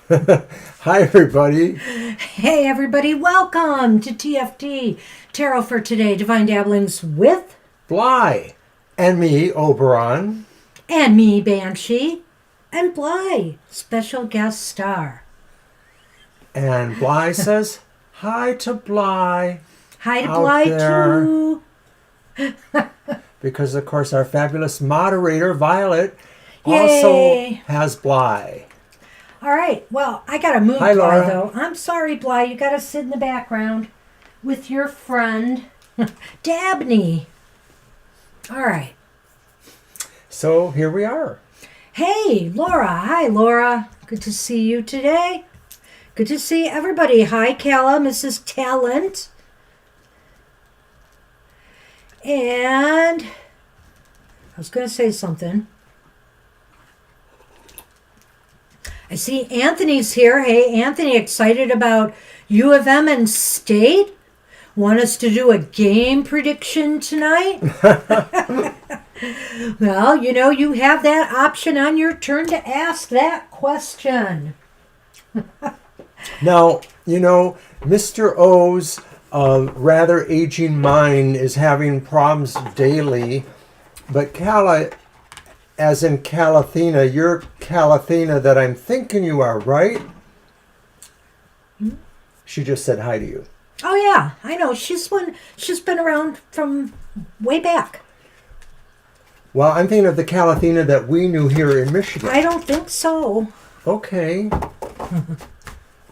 Hi, everybody. Hey, everybody, welcome to TFT, Tarot for Today, Divine Dabblings with... Bly. And me, Oberon. And me, Banshee. And Bly, special guest star. And Bly says, hi to Bly. Hi to Bly, too. Because, of course, our fabulous moderator, Violet, Yay. also has Bly. All right, well, I got to move Hi, Bly, Laura. though. I'm sorry, Bly, you got to sit in the background with your friend, Dabney. All right. So, here we are. Hey, Laura. Hi, Laura. Good to see you today. Good to see everybody. Hi, Calla, Mrs. Talent. And I was going to say something. I see Anthony's here. Hey, Anthony, excited about U of M and State? Want us to do a game prediction tonight? Well, you have that option on your turn to ask that question. Now, Mr. O's rather aging mind is having problems daily, but Calla, as in Calathina, you're Calathina that I'm thinking you are, right? She just said hi to you. Oh, yeah, I know. She's been around from way back. Well, I'm thinking of the Calathina that we knew here in Michigan. I don't think so. Okay.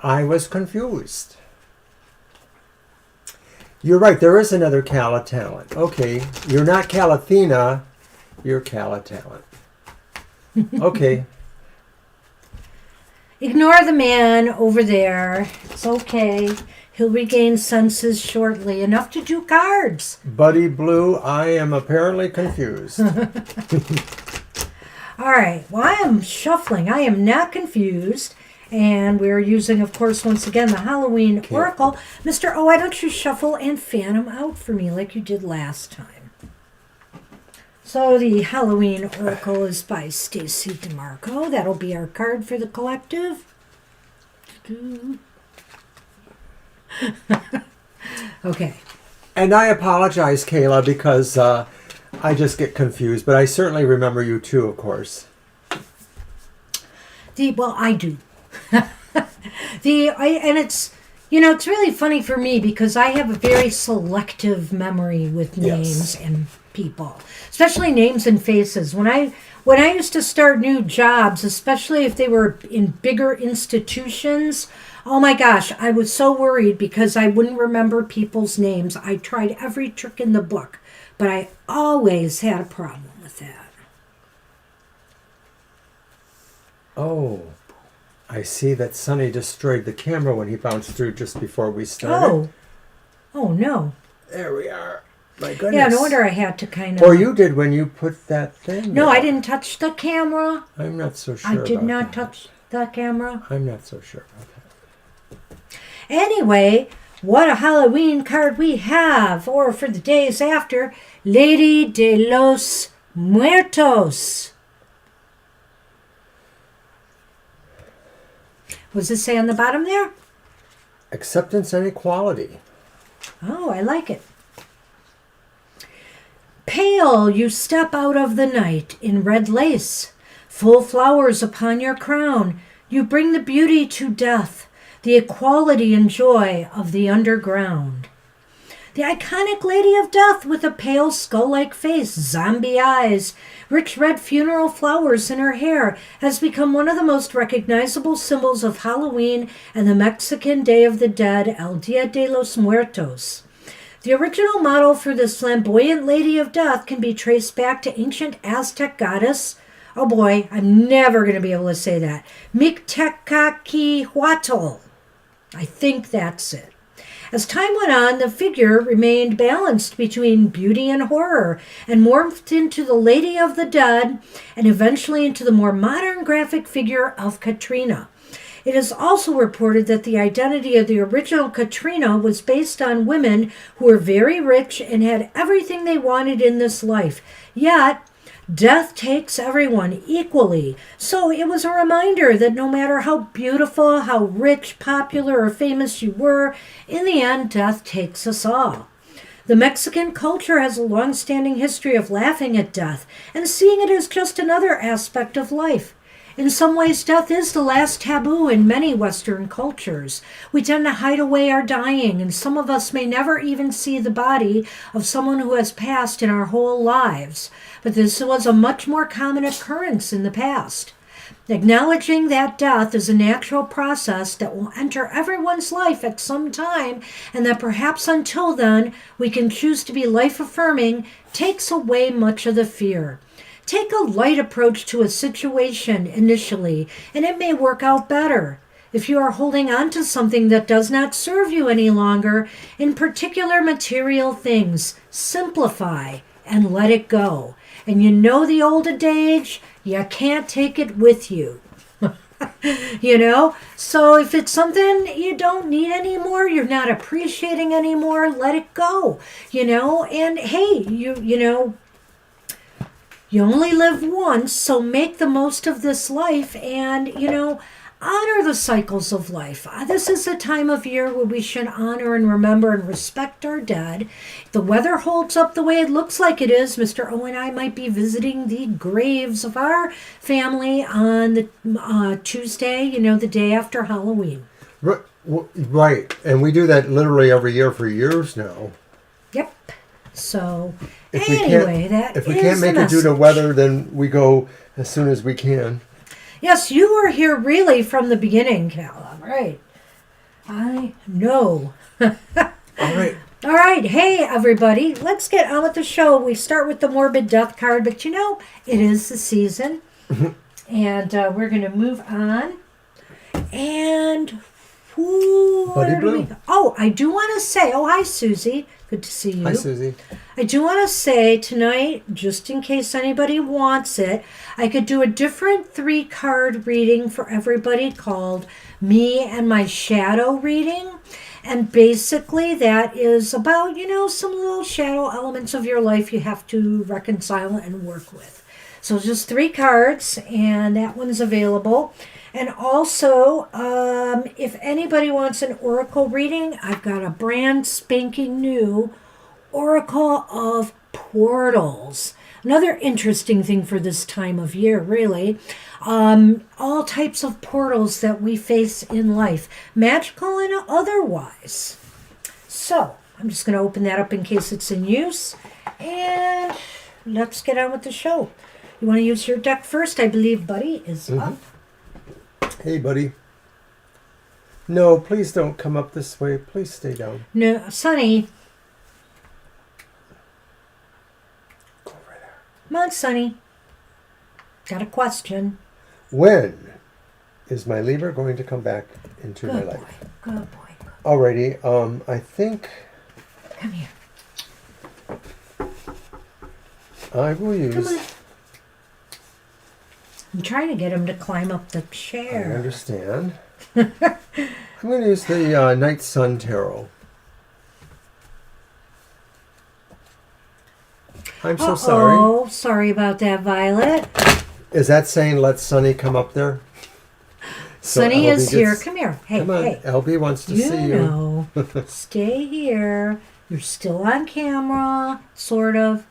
I was confused. You're right, there is another Cala talent. Okay, you're not Calathina, you're Cala talent. Okay. Ignore the man over there. It's okay. He'll regain senses shortly. Enough to do cards. Buddy Blue, I am apparently confused. All right. Well, I am shuffling. I am not confused. And we're using, of course, once again, the Halloween Oracle. Mr. O, why don't you shuffle and fan them out for me like you did last time? So the Halloween Oracle is by Stacy DeMarco. That'll be our card for the collective. Okay. And I apologize, Kayla, because I just get confused, but I certainly remember you too, of course. Well, I do. And it's really funny for me because I have a very selective memory with names and people, especially names and faces. When I used to start new jobs, especially if they were in bigger institutions, oh my gosh, I was so worried because I wouldn't remember people's names. I tried every trick in the book, but I always had a problem with that. Oh, I see that Sonny destroyed the camera when he bounced through just before we started. Oh no. There we are. My goodness. Yeah, no wonder I had to kind of... Or you did when you put that thing No, there. I didn't touch the camera. I'm not so sure I did about not that. touch the camera. I'm not so sure about that. Anyway, what a Halloween card we have. Or for the days after, Lady de los Muertos. What does it say on the bottom there? Acceptance and equality. Oh, I like it. Pale you step out of the night in red lace, full flowers upon your crown. You bring the beauty to death, the equality and joy of the underground. The iconic Lady of Death with a pale skull-like face, zombie eyes, rich red funeral flowers in her hair has become one of the most recognizable symbols of Halloween and the Mexican Day of the Dead, El Dia de los Muertos. The original model for this flamboyant Lady of Death can be traced back to ancient Aztec goddess, oh boy, I'm never going to be able to say that, Mictecacihuatl. I think that's it. As time went on, the figure remained balanced between beauty and horror and morphed into the Lady of the Dead and eventually into the more modern graphic figure of Katrina. It is also reported that the identity of the original Katrina was based on women who were very rich and had everything they wanted in this life. Yet, Death takes everyone equally, so it was a reminder that no matter how beautiful, how rich, popular, or famous you were, in the end, death takes us all. The Mexican culture has a long-standing history of laughing at death and seeing it as just another aspect of life. In some ways, death is the last taboo in many Western cultures. We tend to hide away our dying, and some of us may never even see the body of someone who has passed in our whole lives. But this was a much more common occurrence in the past. Acknowledging that death is a natural process that will enter everyone's life at some time, and that perhaps until then we can choose to be life-affirming, takes away much of the fear. Take a light approach to a situation initially, and it may work out better. If you are holding on to something that does not serve you any longer, in particular material things, simplify and let it go. And you know the old adage, you can't take it with you. So if it's something you don't need anymore, you're not appreciating anymore, let it go. And hey, you only live once, so make the most of this life and, honor the cycles of life. This is a time of year where we should honor and remember and respect our dead. The weather holds up the way it looks like it is. Mr. O and I might be visiting the graves of our family on the Tuesday, the day after Halloween. Right. And we do that literally every year for years now. Yep. So, if we can't make it due to weather, then we go as soon as we can. Yes, you were here really from the beginning, Cal. Right. I know. All right. All right. Hey, everybody. Let's get on with the show. We start with the morbid death card, but it is the season. And we're going to move on. And I do want to say, hi, Susie. Good to see you. Hi, Susie. I do want to say tonight, just in case anybody wants it, I could do a different 3-card reading for everybody called Me and My Shadow Reading. And basically that is about, some little shadow elements of your life you have to reconcile and work with. So just 3 cards, and that one's available. And also, if anybody wants an oracle reading, I've got a brand spanking new Oracle of Portals. Another interesting thing for this time of year, really. All types of portals that we face in life, magical and otherwise. So, I'm just going to open that up in case it's in use. And let's get on with the show. You want to use your deck first? I believe Buddy is up. Hey, Buddy. No, please don't come up this way. Please stay down. No, Sonny. Go over there. Come on, Sonny. Got a question. When is my Libra going to come back into my life? Good boy. Alrighty. I think Come here. I will use. Come on. I'm trying to get him to climb up the I chair. understand. I'm going to use the Night Sun Tarot. I'm so sorry. Oh, sorry about that, Violet. Is that saying let Sunny come up there? So Sunny LB is here. Come here. Hey, come on. hey. LB wants to see you. know, stay here. You're still on camera, sort of.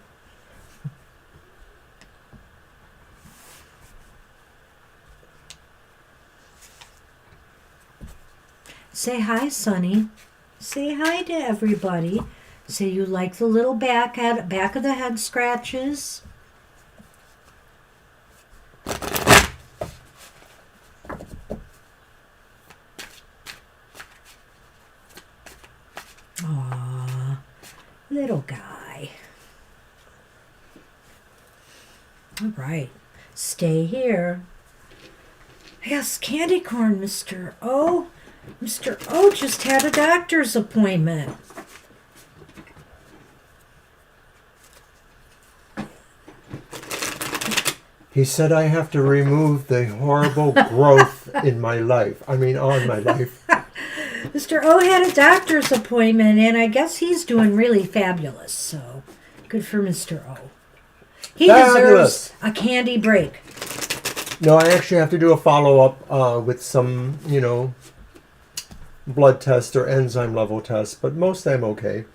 Say hi, Sonny. Say hi to everybody. Say you like the little back of the head scratches. Aw, little guy. All right, stay here. Yes, candy corn, Mr. O. Mr. O just had a doctor's appointment. He said I have to remove the horrible growth in my life. I mean, on my life. Mr. O had a doctor's appointment, and I guess he's doing really fabulous, so good for Mr. O. He Fabulous. deserves a candy break. No, I actually have to do a follow-up with some, blood test or enzyme level test, but most I'm okay.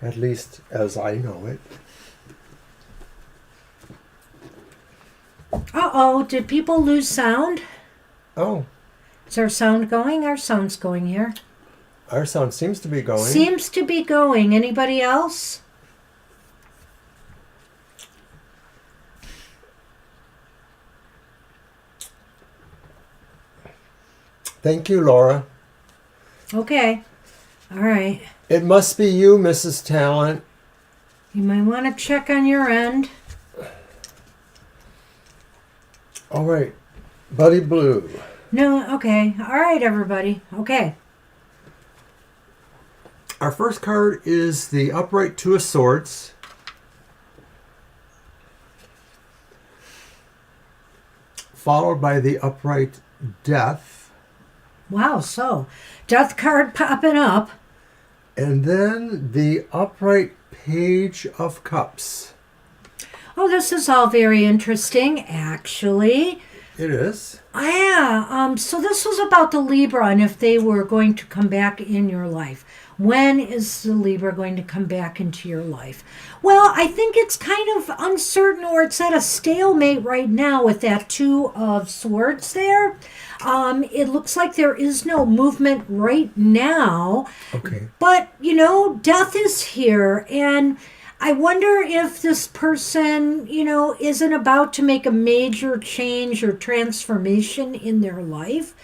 At least as I know it. Uh-oh, did people lose sound? Oh, Is our sound going? Our sound's going here. our sound seems to be going. Seems to be going. Anybody else? Thank you, Laura. Okay. All right. It must be you, Mrs. Talent. You might want to check on your end. All right. Buddy Blue. No, okay. All right, everybody. Okay. Our first card is the Upright Two of Swords. Followed by the Upright Death. Wow, so death card popping up. And then the Upright Page of Cups. Oh, this is all very interesting, actually. It is. Yeah, so this was about the Libra and if they were going to come back in your life. When is the Libra going to come back into your life? Well, I think it's kind of uncertain, or it's at a stalemate right now with that Two of Swords there. It looks like there is no movement right now. Okay. But, death is here, and I wonder if this person, isn't about to make a major change or transformation in their life.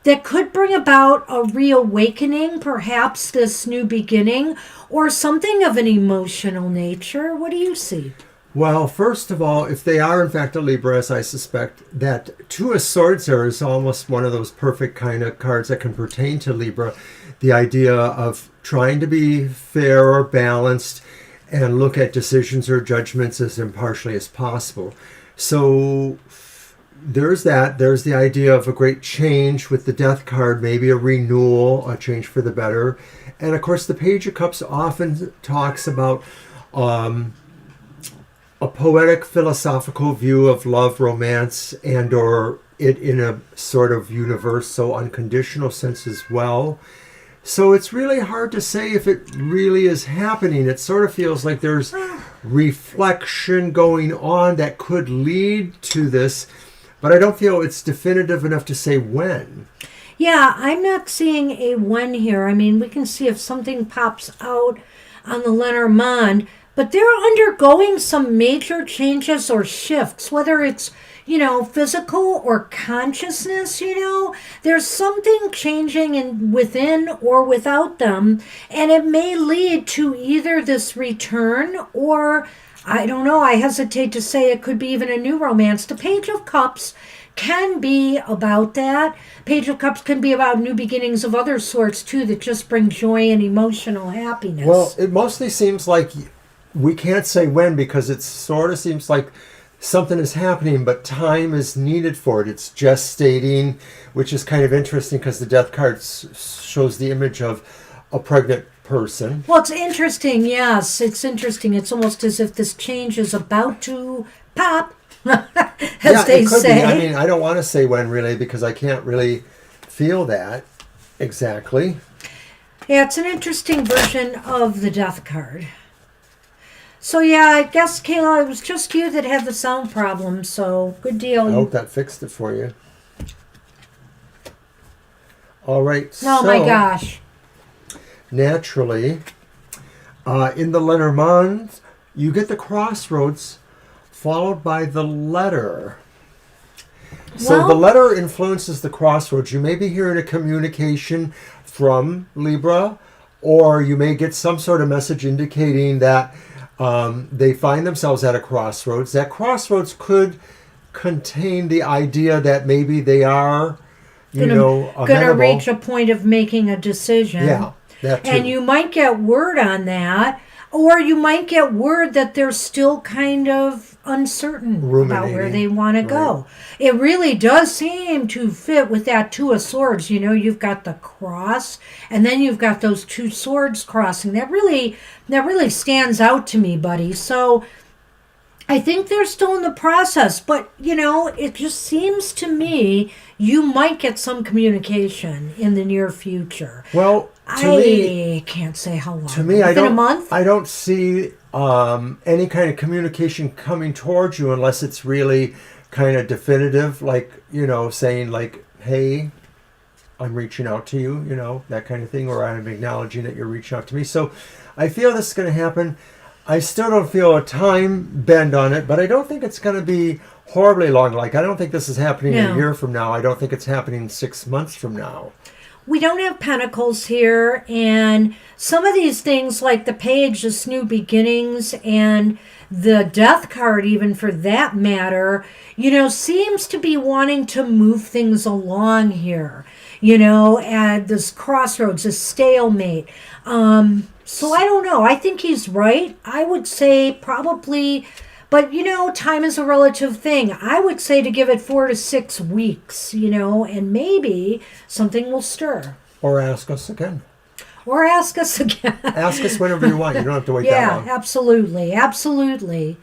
That could bring about a reawakening, perhaps this new beginning, or something of an emotional nature. What do you see? Well, first of all, if they are in fact a Libra, as I suspect, that Two of Swords there is almost one of those perfect kind of cards that can pertain to Libra. The idea of trying to be fair or balanced and look at decisions or judgments as impartially as possible. So there's that. There's the idea of a great change with the Death card, maybe a renewal, a change for the better. And of course, the Page of Cups often talks about a poetic philosophical view of love, romance, and or it in a sort of universal, unconditional sense as well. So it's really hard to say if it really is happening. It sort of feels like there's reflection going on that could lead to this, but I don't feel it's definitive enough to say when. Yeah, I'm not seeing a when here. I mean, we can see if something pops out on the Lenormand, but they're undergoing some major changes or shifts, whether it's, physical or consciousness, there's something changing within or without them, and it may lead to either this return or, I don't know, I hesitate to say it could be even a new romance. The Page of Cups can be about that. Page of Cups can be about new beginnings of other sorts, too, that just bring joy and emotional happiness. Well, it mostly seems like we can't say when because it sort of seems like something is happening, but time is needed for it. It's gestating, which is kind of interesting because the Death card shows the image of a pregnant person. Well, it's interesting, yes. It's interesting. It's almost as if this change is about to pop, as they it could say. be. I mean, I don't want to say when really because I can't really feel that exactly. Yeah, it's an interesting version of the Death card. So, yeah, I guess, Kayla, it was just you that had the sound problem, so good deal. I hope that fixed it for you. All right. Oh, my gosh. Naturally, in the Lenormand, you get the crossroads followed by the letter. So the letter influences the crossroads. You may be hearing a communication from Libra, or you may get some sort of message indicating that they find themselves at a crossroads. That crossroads could contain the idea that maybe they are, going to reach a point of making a decision. Yeah, that too. And you might get word on that. Or you might get word that they're still kind of uncertain about where Ruminating. they want to go. It really does seem to fit with that Two of Swords. You know, you've got the cross, and then you've got those two swords crossing. That really stands out to me, buddy. So I think they're still in the process, but you know, it just seems to me you might get some communication in the near future. Well, I can't say how long. To me, Within a month? I don't see any kind of communication coming towards you unless it's really kind of definitive, like, you know, saying like, hey, I'm reaching out to you, you know, that kind of thing, or I'm acknowledging that you're reaching out to me. So I feel this is going to happen. I still don't feel a time bend on it, but I don't think it's going to be horribly long. Like, I don't think this is happening a year from now. I don't think it's happening 6 months from now. We don't have pentacles here, and some of these things like the page, this new beginnings, and the death card, even for that matter, you know, seems to be wanting to move things along here, you know, at this crossroads, this stalemate. So I don't know. I think he's right. I would say probably, but you know, time is a relative thing. I would say to give it 4 to 6 weeks, you know, and maybe something will stir. Or ask us again. Or ask us again. Ask us whenever you want. You don't have to wait that long. Yeah, absolutely. Absolutely.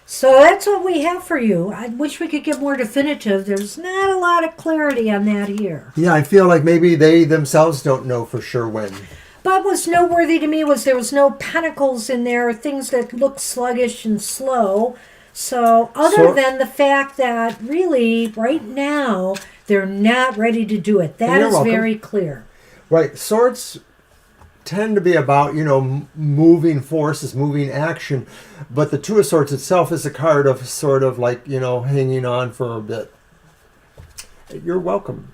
So that's what we have for you. I wish we could get more definitive. There's not a lot of clarity on that here. Yeah, I feel like maybe they themselves don't know for sure when. But what's noteworthy to me was there was no pentacles in there, things that look sluggish and slow. So other than the fact that really right now they're not ready to do it. That is very clear. Right. Swords tend to be about, you know, moving forces, moving action. But the Two of Swords itself is a card of sort of like, you know, hanging on for a bit. You're welcome.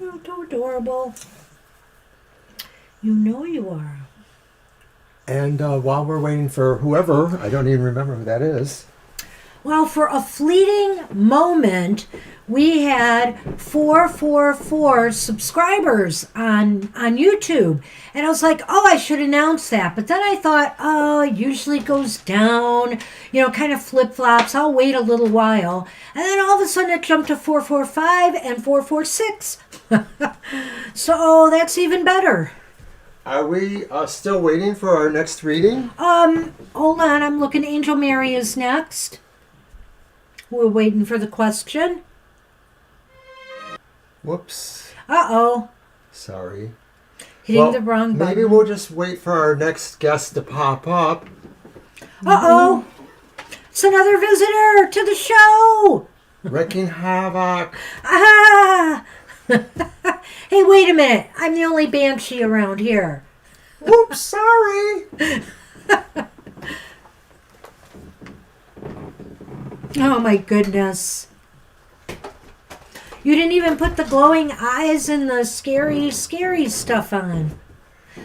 You're so adorable. You know you are. And while we're waiting for whoever, I don't even remember who that is. Well, for a fleeting moment, we had 444 subscribers on YouTube. And I was like, oh, I should announce that. But then I thought, oh, it usually goes down, you know, kind of flip-flops. I'll wait a little while. And then all of a sudden it jumped to 445 and 446. So that's even better. Are we still waiting for our next reading? Hold on. I'm looking. Angel Mary is next. We're waiting for the question. Whoops. Uh-oh. Sorry. Hitting the wrong button. Maybe we'll just wait for our next guest to pop up. Uh-oh. It's another visitor to the show. Wrecking havoc. Ah! Hey, wait a minute. I'm the only banshee around here. Whoops, sorry. Oh, my goodness. You didn't even put the glowing eyes and the scary, scary stuff on.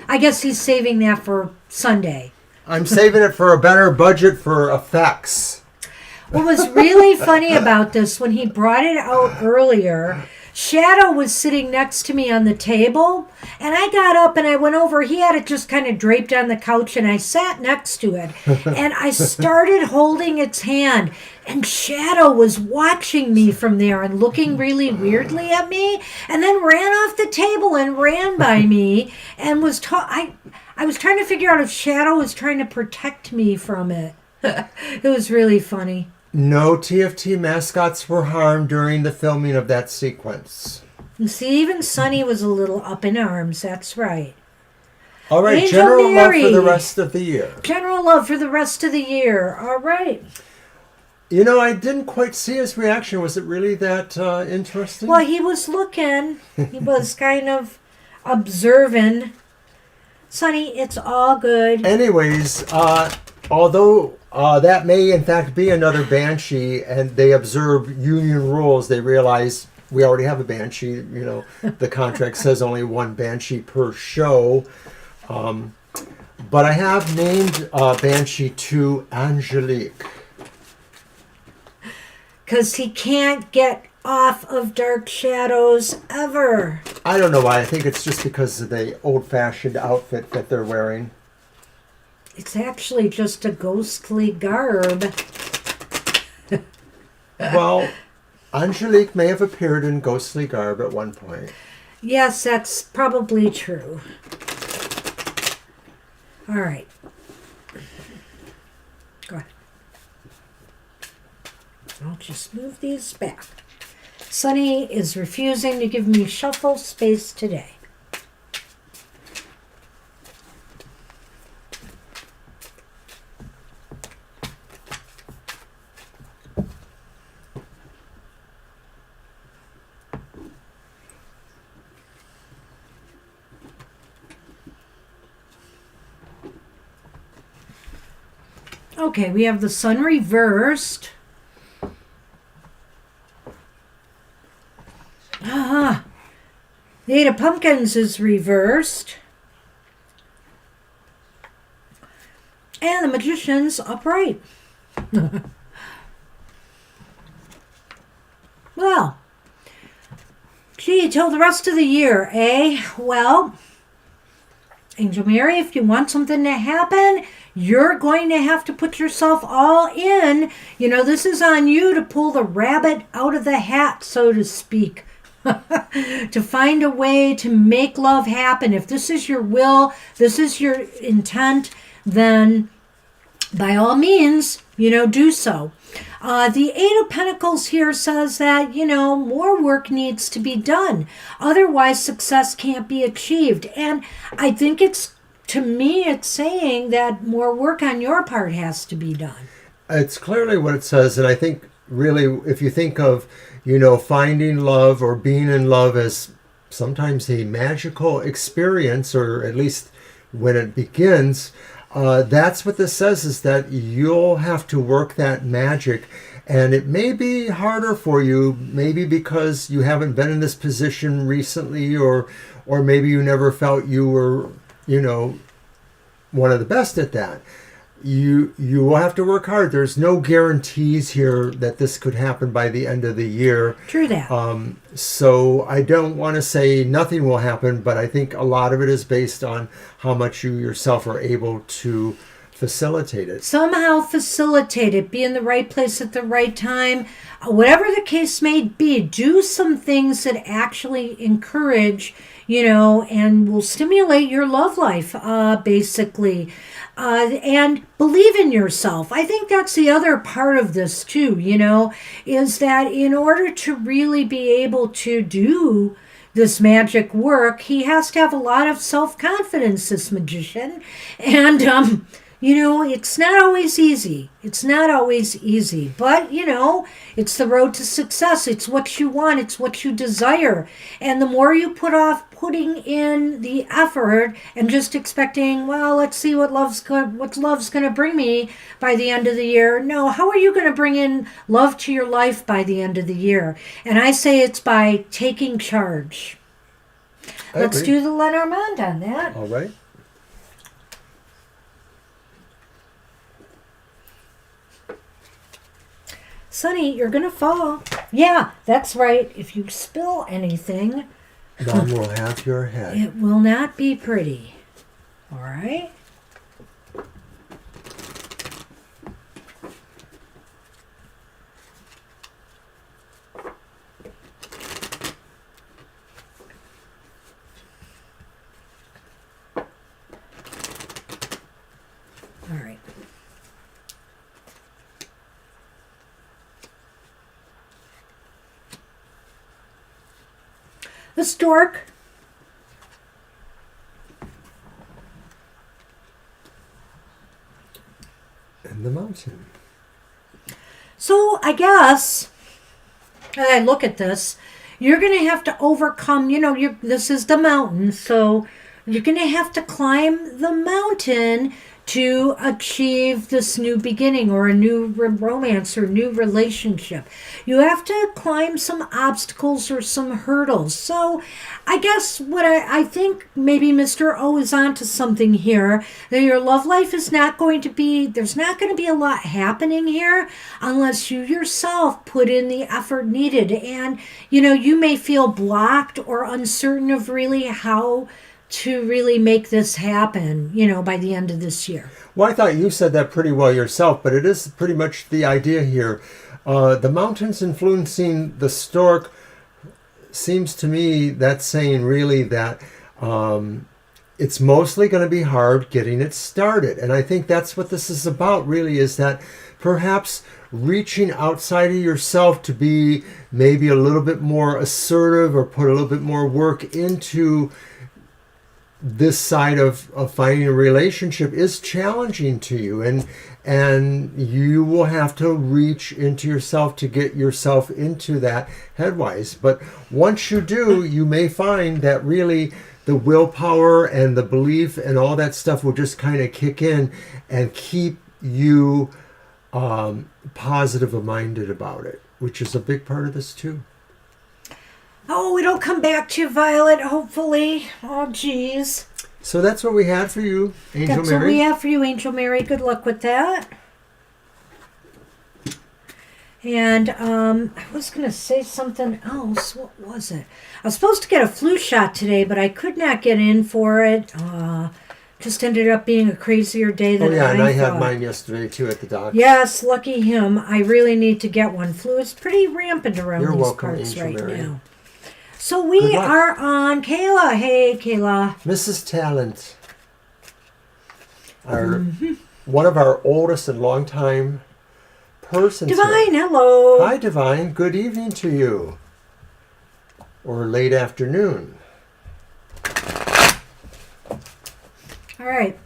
I guess he's saving that for Sunday. I'm saving it for a better budget for effects. What was really funny about this, when he brought it out earlier, Shadow was sitting next to me on the table, and I got up and I went over. He had it just kind of draped on the couch, and I sat next to it, and I started holding its hand, and Shadow was watching me from there and looking really weirdly at me, and then ran off the table and ran by me, and was I was trying to figure out if Shadow was trying to protect me from it. It was really funny. No TFT mascots were harmed during the filming of that sequence. You see, even Sunny was a little up in arms. That's right. All right, Angel general Mary. love for the rest of the year. General love for the rest of the year. All right. You know, I didn't quite see his reaction. Was it really that interesting? Well, he was looking. He was kind of observing. Sunny, it's all good. Anyways, although that may in fact be another banshee, and they observe union rules, they realize we already have a banshee. You know, the contract says only one banshee per show. But I have named Banshee 2 Angelique. Because he can't get off of dark shadows ever. I don't know why. I think it's just because of the old-fashioned outfit that they're wearing. It's actually just a ghostly garb. Well, Angelique may have appeared in ghostly garb at one point. Yes, that's probably true. All right. Go ahead. I'll just move these back. Sunny is refusing to give me shuffle space today. Okay, we have the sun reversed. The Eight of Pumpkins is reversed. And the Magician's upright. Well, gee, till the rest of the year, eh? Well, Angel Mary, if you want something to happen, you're going to have to put yourself all in. You know, this is on you to pull the rabbit out of the hat, so to speak. To find a way to make love happen. If this is your will, this is your intent, then by all means, do so. The Eight of Pentacles here says that, more work needs to be done. Otherwise, success can't be achieved. And I think to me, it's saying that more work on your part has to be done. It's clearly what it says. And I think really, if you think of, finding love or being in love as sometimes a magical experience, or at least when it begins, that's what this says, is that you'll have to work that magic. And it may be harder for you, maybe because you haven't been in this position recently, or maybe you never felt you were, one of the best at that. You will have to work hard. There's no guarantees here that this could happen by the end of the year. True that. So I don't want to say nothing will happen, but I think a lot of it is based on how much you yourself are able to facilitate it. Somehow facilitate it. Be in the right place at the right time. Whatever the case may be, do some things that actually encourage, and will stimulate your love life, basically. And believe in yourself. I think that's the other part of this too, is that in order to really be able to do this magic work, he has to have a lot of self-confidence, this magician. And, it's not always easy. It's not always easy. But, it's the road to success. It's what you want. It's what you desire. And the more you put off putting in the effort and just expecting, well, let's see what love's going to bring me by the end of the year. No, how are you going to bring in love to your life by the end of the year? And I say it's by taking charge. Let's do the Lenormand on that. All right. Sonny, you're going to fall. Yeah, that's right. If you spill anything, Mom will have your head. It will not be pretty. All right? All right. The stork. And the mountain. So I guess, as I look at this, you're going to have to overcome, this is the mountain, so you're going to have to climb the mountain to achieve this new beginning or a new romance or new relationship. You have to climb some obstacles or some hurdles. So I guess what I think maybe Mr. O is onto something here, that your love life is not going to be, there's not going to be a lot happening here unless you yourself put in the effort needed. And, you may feel blocked or uncertain of really how to really make this happen, by the end of this year. Well, I thought you said that pretty well yourself, but it is pretty much the idea here. The mountains influencing the stork seems to me that's saying really that it's mostly going to be hard getting it started. And I think that's what this is about, really, is that perhaps reaching outside of yourself to be maybe a little bit more assertive or put a little bit more work into this side of finding a relationship is challenging to you, and you will have to reach into yourself to get yourself into that headwise. But once you do, you may find that really the willpower and the belief and all that stuff will just kind of kick in and keep you positive-minded about it, which is a big part of this too. Oh, it'll come back to you, Violet, hopefully. Oh, geez. So that's what we had for you, Angel Mary. That's what we have for you, Angel Mary. Good luck with that. And I was going to say something else. What was it? I was supposed to get a flu shot today, but I could not get in for it. Just ended up being a crazier day than I thought. And I had mine yesterday, too, at the doctor. Yes, lucky him. I really need to get one. Flu is pretty rampant around You're these welcome, parts Angel right Mary. now. So we are on Kayla. Hey, Kayla. Mrs. Talent. One of our oldest and longtime persons. Divine, hello. Hi, Divine. Good evening to you. Or late afternoon. All right.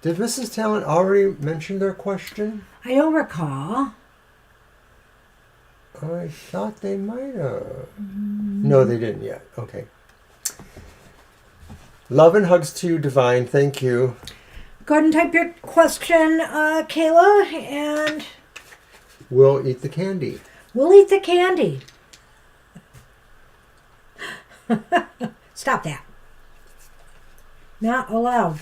Did Mrs. Talent already mention their question? I don't recall. I thought they might have. No, they didn't yet. Okay. Love and hugs to you, Divine. Thank you. Go ahead and type your question, Kayla, and We'll eat the candy. we'll eat the candy. Stop that. Not allowed.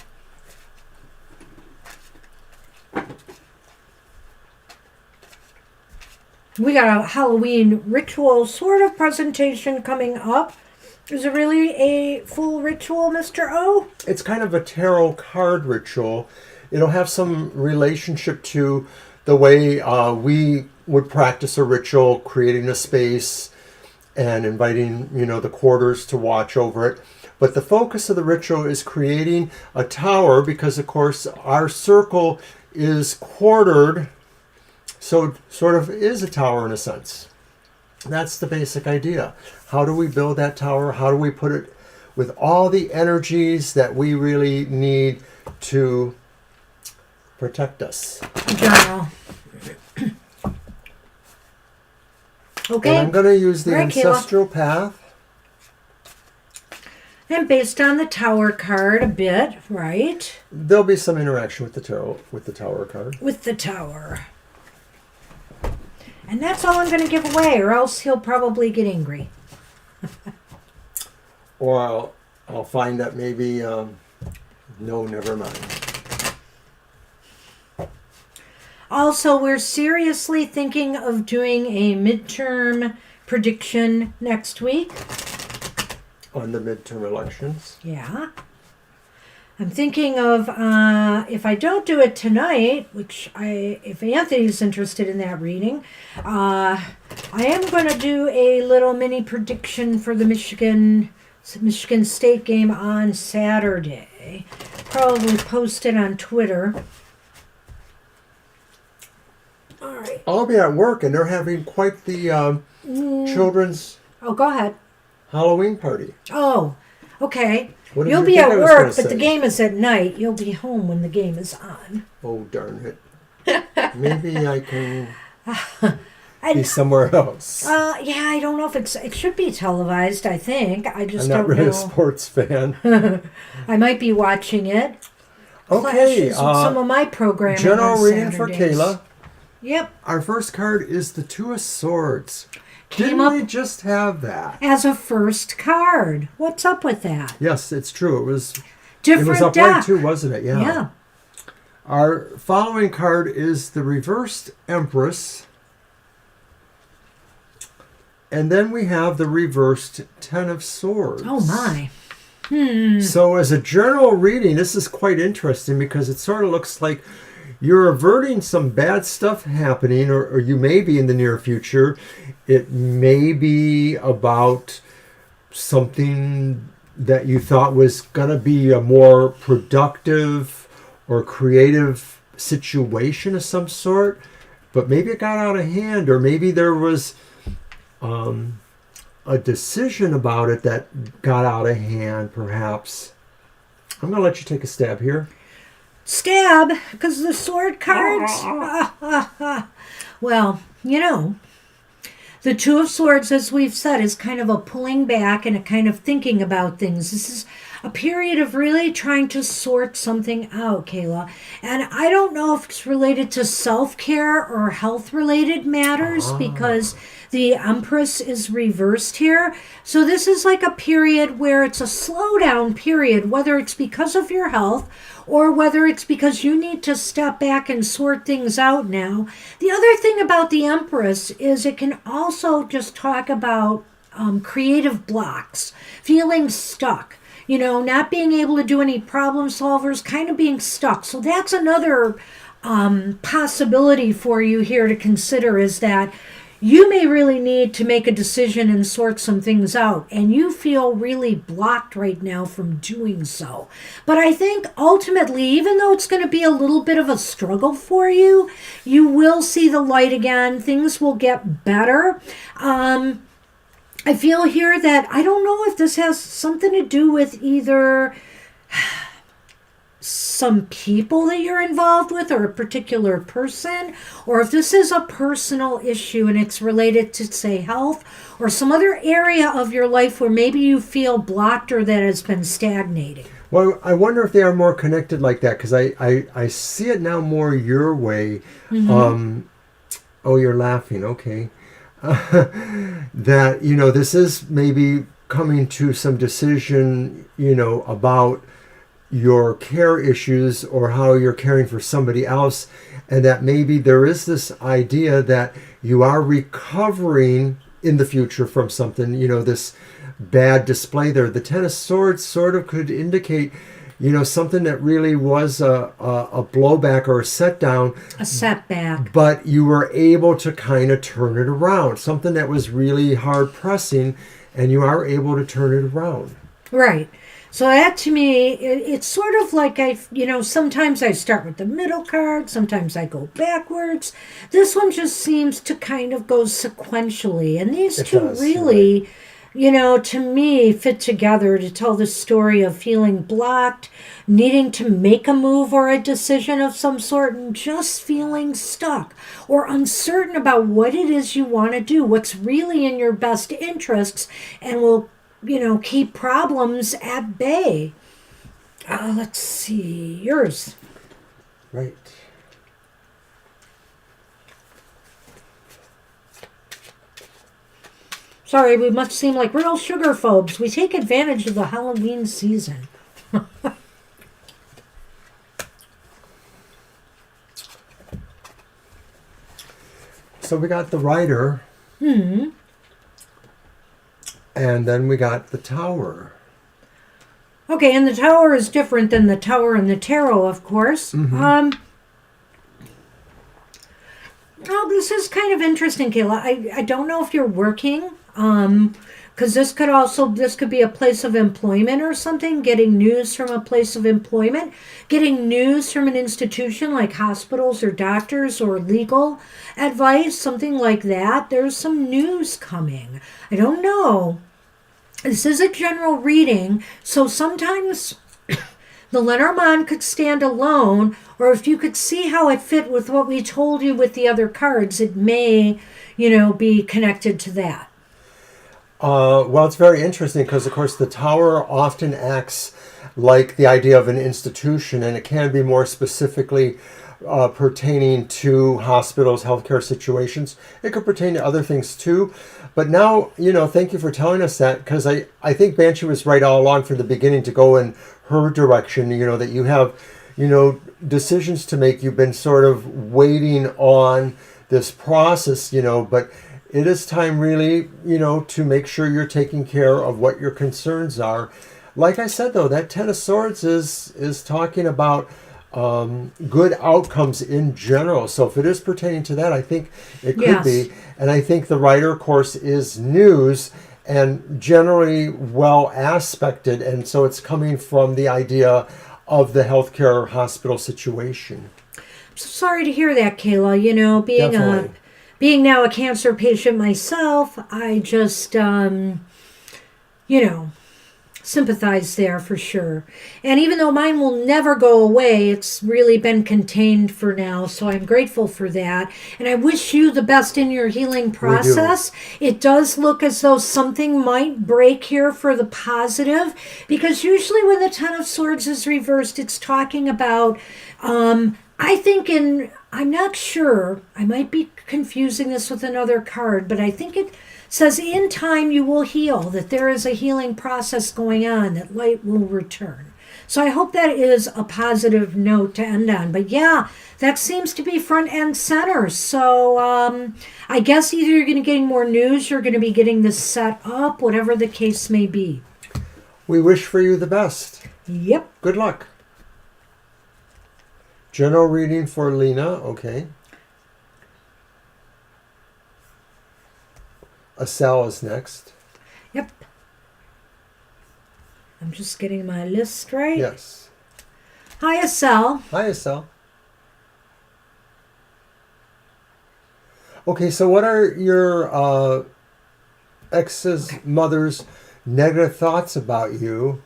We got a Halloween ritual sort of presentation coming up. Is it really a full ritual, Mr. O? It's kind of a tarot card ritual. It'll have some relationship to the way we would practice a ritual, creating a space and inviting, the quarters to watch over it. But the focus of the ritual is creating a tower because, of course, our circle is quartered, so it sort of is a tower in a sense. That's the basic idea. How do we build that tower? How do we put it with all the energies that we really need to protect us? Journal. Okay. And I'm going to use the All right, ancestral path. And based on the tower card a bit, right? There'll be some interaction with the tower card. With the tower. And that's all I'm going to give away, or else he'll probably get angry. Or I'll find that maybe, no, never mind. Also, we're seriously thinking of doing a midterm prediction next week. On the midterm elections. Yeah. I'm thinking of, if I don't do it tonight, if Anthony's interested in that reading, I am going to do a little mini prediction for the Michigan State game on Saturday. Probably post it on Twitter. All right. I'll be at work, and they're having quite the children's Oh, go ahead. Halloween party. Oh, okay. What did You'll you be think at I was work, gonna but the say? game is at night. You'll be home when the game is on. Oh, darn it. Maybe I can be And, somewhere else. yeah, I don't know if it should be televised, I think. I just I'm not don't really know. a sports fan. I might be watching it. Okay, clashes with some of my programming general on reading for Saturdays. Kayla. Yep. Our first card is the Two of Swords. Came Didn't up we just have that? as a first card. What's up with that? Yes, it's true. It was Different upright deck. too, wasn't it? Yeah. Our following card is the reversed Empress. And then we have the reversed Ten of Swords. Oh my. So as a general reading, this is quite interesting because it sort of looks like you're averting some bad stuff happening, or you may be in the near future. It may be about something that you thought was going to be a more productive or creative situation of some sort, but maybe it got out of hand, or maybe there was a decision about it that got out of hand, perhaps. I'm going to let you take a stab here. Stab, because the sword cards. Well, the Two of Swords, as we've said, is kind of a pulling back and a kind of thinking about things. This is a period of really trying to sort something out, Kayla. And I don't know if it's related to self-care or health-related matters because the Empress is reversed here. So this is like a period where it's a slowdown period, whether it's because of your health or whether it's because you need to step back and sort things out now. The other thing about the Empress is it can also just talk about creative blocks, feeling stuck, not being able to do any problem solvers, kind of being stuck. So that's another possibility for you here to consider, is that you may really need to make a decision and sort some things out, and you feel really blocked right now from doing so. But I think ultimately, even though it's going to be a little bit of a struggle for you, you will see the light again. Things will get better. I feel here that I don't know if this has something to do with either some people that you're involved with or a particular person, or if this is a personal issue and it's related to, say, health or some other area of your life where maybe you feel blocked or that has been stagnating. Well, I wonder if they are more connected like that, because I see it now more your way. Mm-hmm. Oh, you're laughing. Okay. That, this is maybe coming to some decision, about your care issues or how you're caring for somebody else, and that maybe there is this idea that you are recovering in the future from something, this bad display there. The Ten of Swords sort of could indicate, something that really was a blowback or a setdown. A setback. But you were able to kind of turn it around. Something that was really hard pressing, and you are able to turn it around. Right. So that to me, it's sort of like sometimes I start with the middle card, sometimes I go backwards. This one just seems to kind of go sequentially. And these two really, to me, fit together to tell the story of feeling blocked, needing to make a move or a decision of some sort, and just feeling stuck or uncertain about what it is you want to do, what's really in your best interests, and will keep problems at bay. Let's see. Yours. Right. Sorry, we must seem like real sugar phobes. We take advantage of the Halloween season. So we got the Rider. Hmm. And then we got the Tower. Okay, and the Tower is different than the Tower in the Tarot, of course. Mm-hmm. Oh, this is kind of interesting, Kayla. I don't know if you're working, because this could be a place of employment or something, getting news from a place of employment, getting news from an institution like hospitals or doctors or legal advice, something like that. There's some news coming. I don't know. This is a general reading, so sometimes the Lenormand could stand alone, or if you could see how it fit with what we told you with the other cards, it may, be connected to that. Well, it's very interesting because, of course, the tower often acts like the idea of an institution, and it can be more specifically pertaining to hospitals, healthcare situations. It could pertain to other things too. But now, thank you for telling us that, because I think Banshee was right all along from the beginning to go in her direction, that you have, decisions to make. You've been sort of waiting on this process, but it is time really, to make sure you're taking care of what your concerns are. Like I said, though, that Ten of Swords is talking about good outcomes in general. So if it is pertaining to that, I think it could be. And I think the writer, of course, is news and generally well aspected. And so it's coming from the idea of the healthcare hospital situation. I'm so sorry to hear that, Kayla. Being now a cancer patient myself, I just, sympathize there for sure. And even though mine will never go away, it's really been contained for now. So I'm grateful for that. And I wish you the best in your healing process. It does look as though something might break here for the positive, because usually when the Ten of Swords is reversed, it's talking about, I'm not sure, I might be confusing this with another card, but I think it says in time you will heal, that there is a healing process going on, that light will return. So I hope that is a positive note to end on. But yeah, that seems to be front and center. So I guess either you're going to be getting more news, you're going to be getting this set up, whatever the case may be. We wish for you the best. Yep. Good luck. General reading for Lena, okay. Asal is next. Yep. I'm just getting my list right. Yes. Hi, Asal. Hi, Asal. Okay, so what are your ex's mother's negative thoughts about you?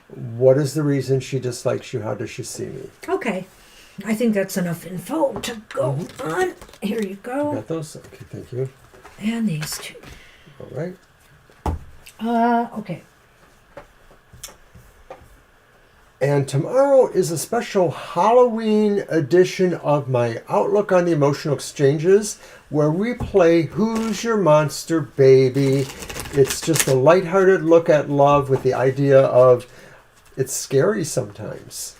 What is the reason she dislikes you? How does she see me? Okay. I think that's enough info to go on. Here you go. You got those? Okay, thank you. And these two. All right. Okay. And tomorrow is a special Halloween edition of my Outlook on the Emotional Exchanges, where we play Who's Your Monster, Baby? It's just a lighthearted look at love with the idea of it's scary sometimes.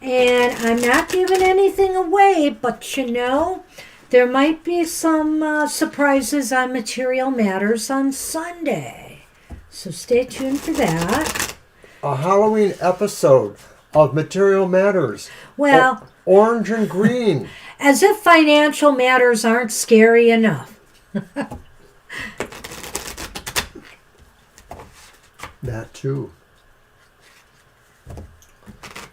And I'm not giving anything away, but there might be some surprises on Material Matters on Sunday. So stay tuned for that. A Halloween episode of Material Matters. Well, orange and green. As if financial matters aren't scary enough. That too.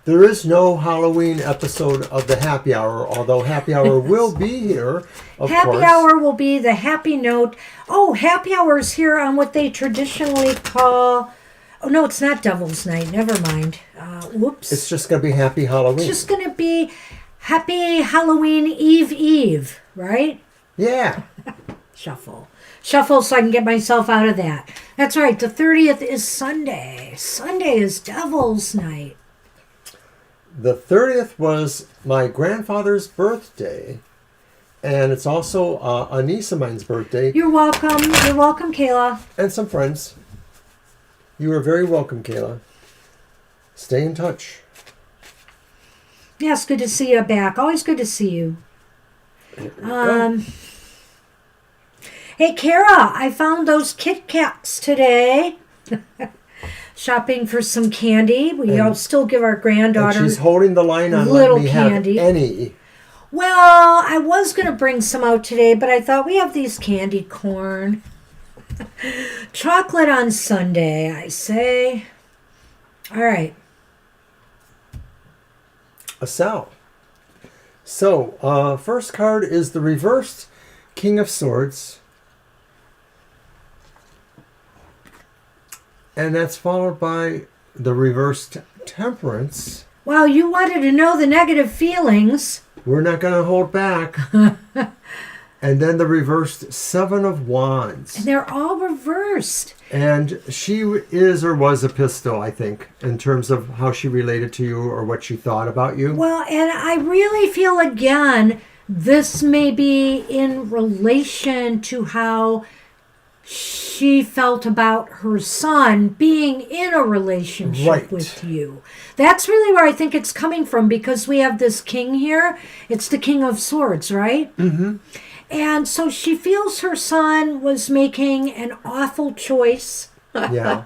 There is no Halloween episode of the Happy Hour, although Happy Hour will be here, of course. Happy Hour will be the happy note. Oh, Happy Hour is here on what they traditionally call... Oh, no, it's not Devil's Night. Never mind. Whoops. It's just going to be Happy Halloween. It's just going to be Happy Halloween Eve, right? Yeah. Shuffle so I can get myself out of that. That's right. The 30th is Sunday. Sunday is Devil's Night. The 30th was my grandfather's birthday, and it's also a niece of mine's birthday. You're welcome. You're welcome, Kayla. And some friends. You are very welcome, Kayla. Stay in touch. Yes, good to see you back. Always good to see you. Hey, Kara, I found those Kit Kats today. Shopping for some candy. We all still give our granddaughter... And she's holding the line on little let me candy. Have any. Well, I was going to bring some out today, but I thought we have these candy corn. Chocolate on Sunday, I say. All right. Asal. So, first card is the reversed King of Swords. And that's followed by the reversed Temperance. Wow, you wanted to know the negative feelings. We're not going to hold back. And then the reversed Seven of Wands. And they're all reversed. And she is or was a pistol, I think, in terms of how she related to you or what she thought about you. Well, and I really feel, again, this may be in relation to how she felt about her son being in a relationship with you. That's really where I think it's coming from, because we have this king here. It's the King of Swords, right? Mm-hmm. And so she feels her son was making an awful choice. Yeah.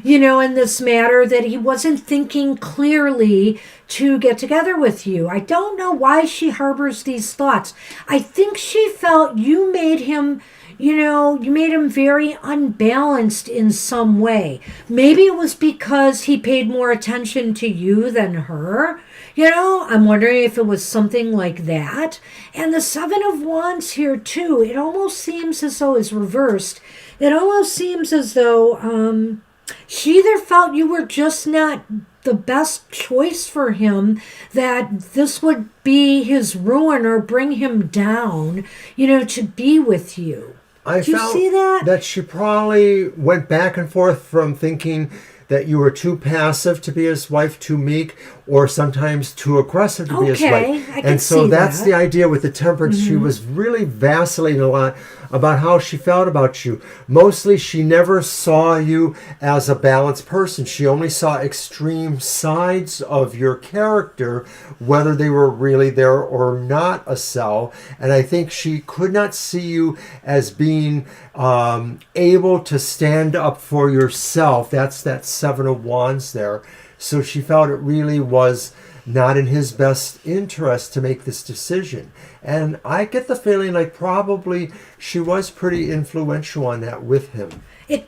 In this matter, that he wasn't thinking clearly to get together with you. I don't know why she harbors these thoughts. I think she felt you made him, you made him very unbalanced in some way. Maybe it was because he paid more attention to you than her. I'm wondering if it was something like that. And the Seven of Wands here, too, it almost seems as though it's reversed. It almost seems as though she either felt you were just not the best choice for him, that this would be his ruin or bring him down, to be with you. I Do you felt see that she probably went back and forth from thinking that you were too passive to be his wife, too meek, or sometimes too aggressive to be his wife. I can And so see that's that. the idea with the Temperance. She was really vacillating a lot about how she felt about you. Mostly, she never saw you as a balanced person. She only saw extreme sides of your character, whether they were really there or not a cell. And I think she could not see you as being able to stand up for yourself. That's that Seven of Wands there. So she felt it really was not in his best interest to make this decision. And I get the feeling like probably she was pretty influential on that with him.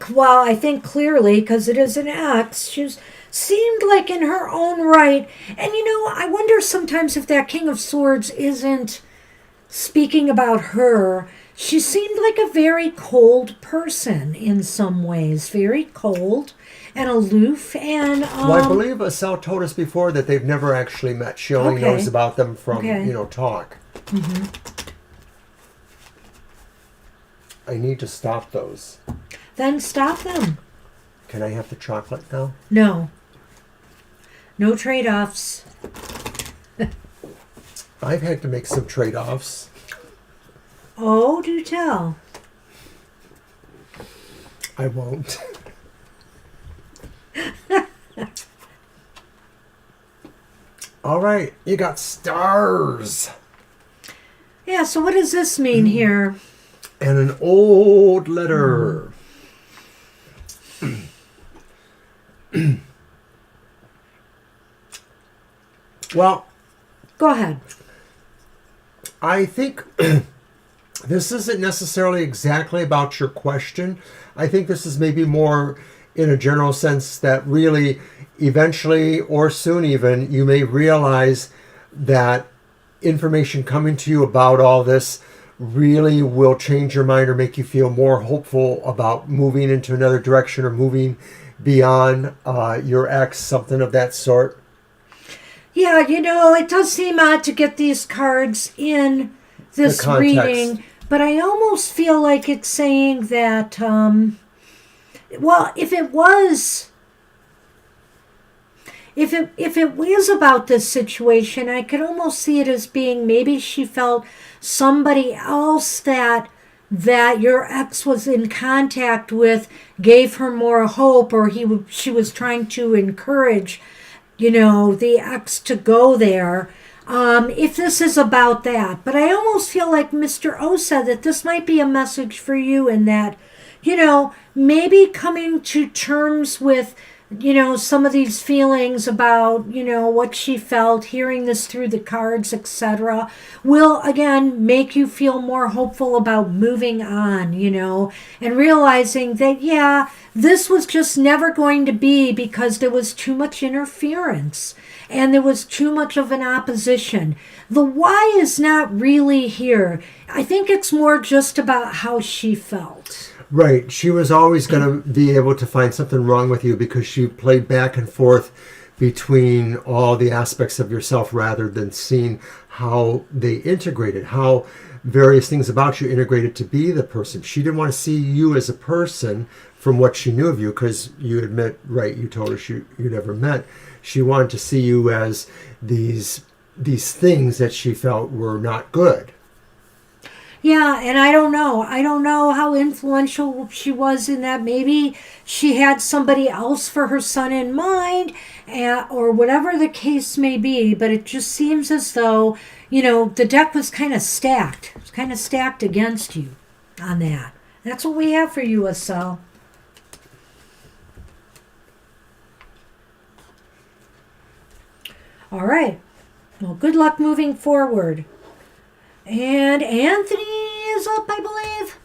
Well, I think clearly, because it is an ex, she seemed like in her own right. And I wonder sometimes if that King of Swords isn't speaking about her. She seemed like a very cold person in some ways, very cold and aloof. And Well, I believe Estelle told us before that they've never actually met. She only knows about them from, talk. Mm-hmm. I need to stop those. Then stop them. Can I have the chocolate now? No. No trade-offs. I've had to make some trade-offs. Oh, do tell. I won't. All right, you got stars. Yeah, so what does this mean here? And an old letter. Well, Go ahead. I think this isn't necessarily exactly about your question. I think this is maybe more in a general sense that really eventually or soon even you may realize that information coming to you about all this really will change your mind or make you feel more hopeful about moving into another direction or moving beyond your ex, something of that sort. Yeah, it does seem odd to get these cards in this The context. reading, but I almost feel like it's saying that, if it was about this situation, I could almost see it as being maybe she felt somebody else that your ex was in contact with gave her more hope, or she was trying to encourage the ex to go there, if this is about that. But I almost feel like Mr. O said that this might be a message for you, in that, maybe coming to terms with, some of these feelings about, what she felt, hearing this through the cards, etc., will, again, make you feel more hopeful about moving on, and realizing that, yeah, this was just never going to be, because there was too much interference and there was too much of an opposition. The why is not really here. I think it's more just about how she felt. Right. She was always going to be able to find something wrong with you because she played back and forth between all the aspects of yourself rather than seeing how they integrated, how various things about you integrated to be the person. She didn't want to see you as a person from what she knew of you, because you admit, right, you told her you never met. She wanted to see you as these things that she felt were not good. Yeah, and I don't know. I don't know how influential she was in that. Maybe she had somebody else for her son in mind, or whatever the case may be. But it just seems as though, the deck was kind of stacked. It's kind of stacked against you on that. That's what we have for you, Asel. All right. Well, good luck moving forward. And Anthony is up, I believe.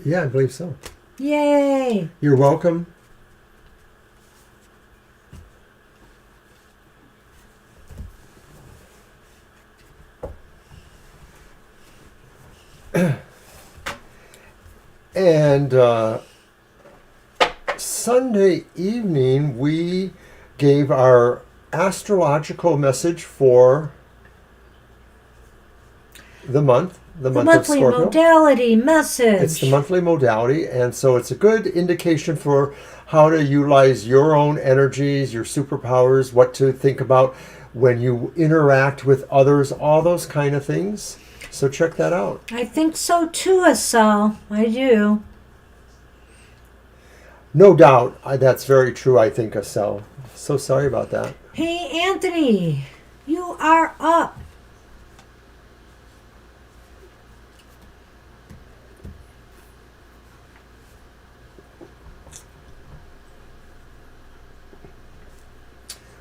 Yeah, I believe so. Yay. You're welcome. And Sunday evening, we gave our astrological message for the month of monthly Scorpio. modality message. It's the monthly modality, and so it's a good indication for how to utilize your own energies, your superpowers, what to think about when you interact with others, all those kind of things. So check that out. I think so too, Asel. I do. No doubt, that's very true, I think, Asel. So sorry about that. Hey, Anthony, you are up.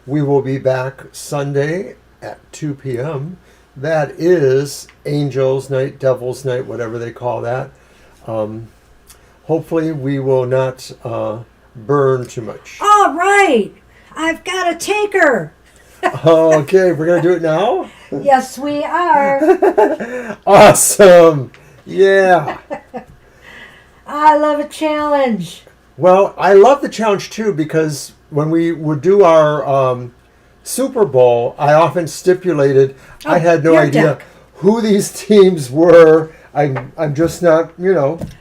We will be back Sunday at 2 p.m. That is Angels Night, Devil's Night, whatever they call that. Hopefully we will not burn too much. All right. I've got a taker. Okay, we're going to do it now? Yes, we are. Awesome. Yeah. I love a challenge. Well, I love the challenge too, because when we would do our Super Bowl, I often stipulated I had no idea who these teams were. I'm just not,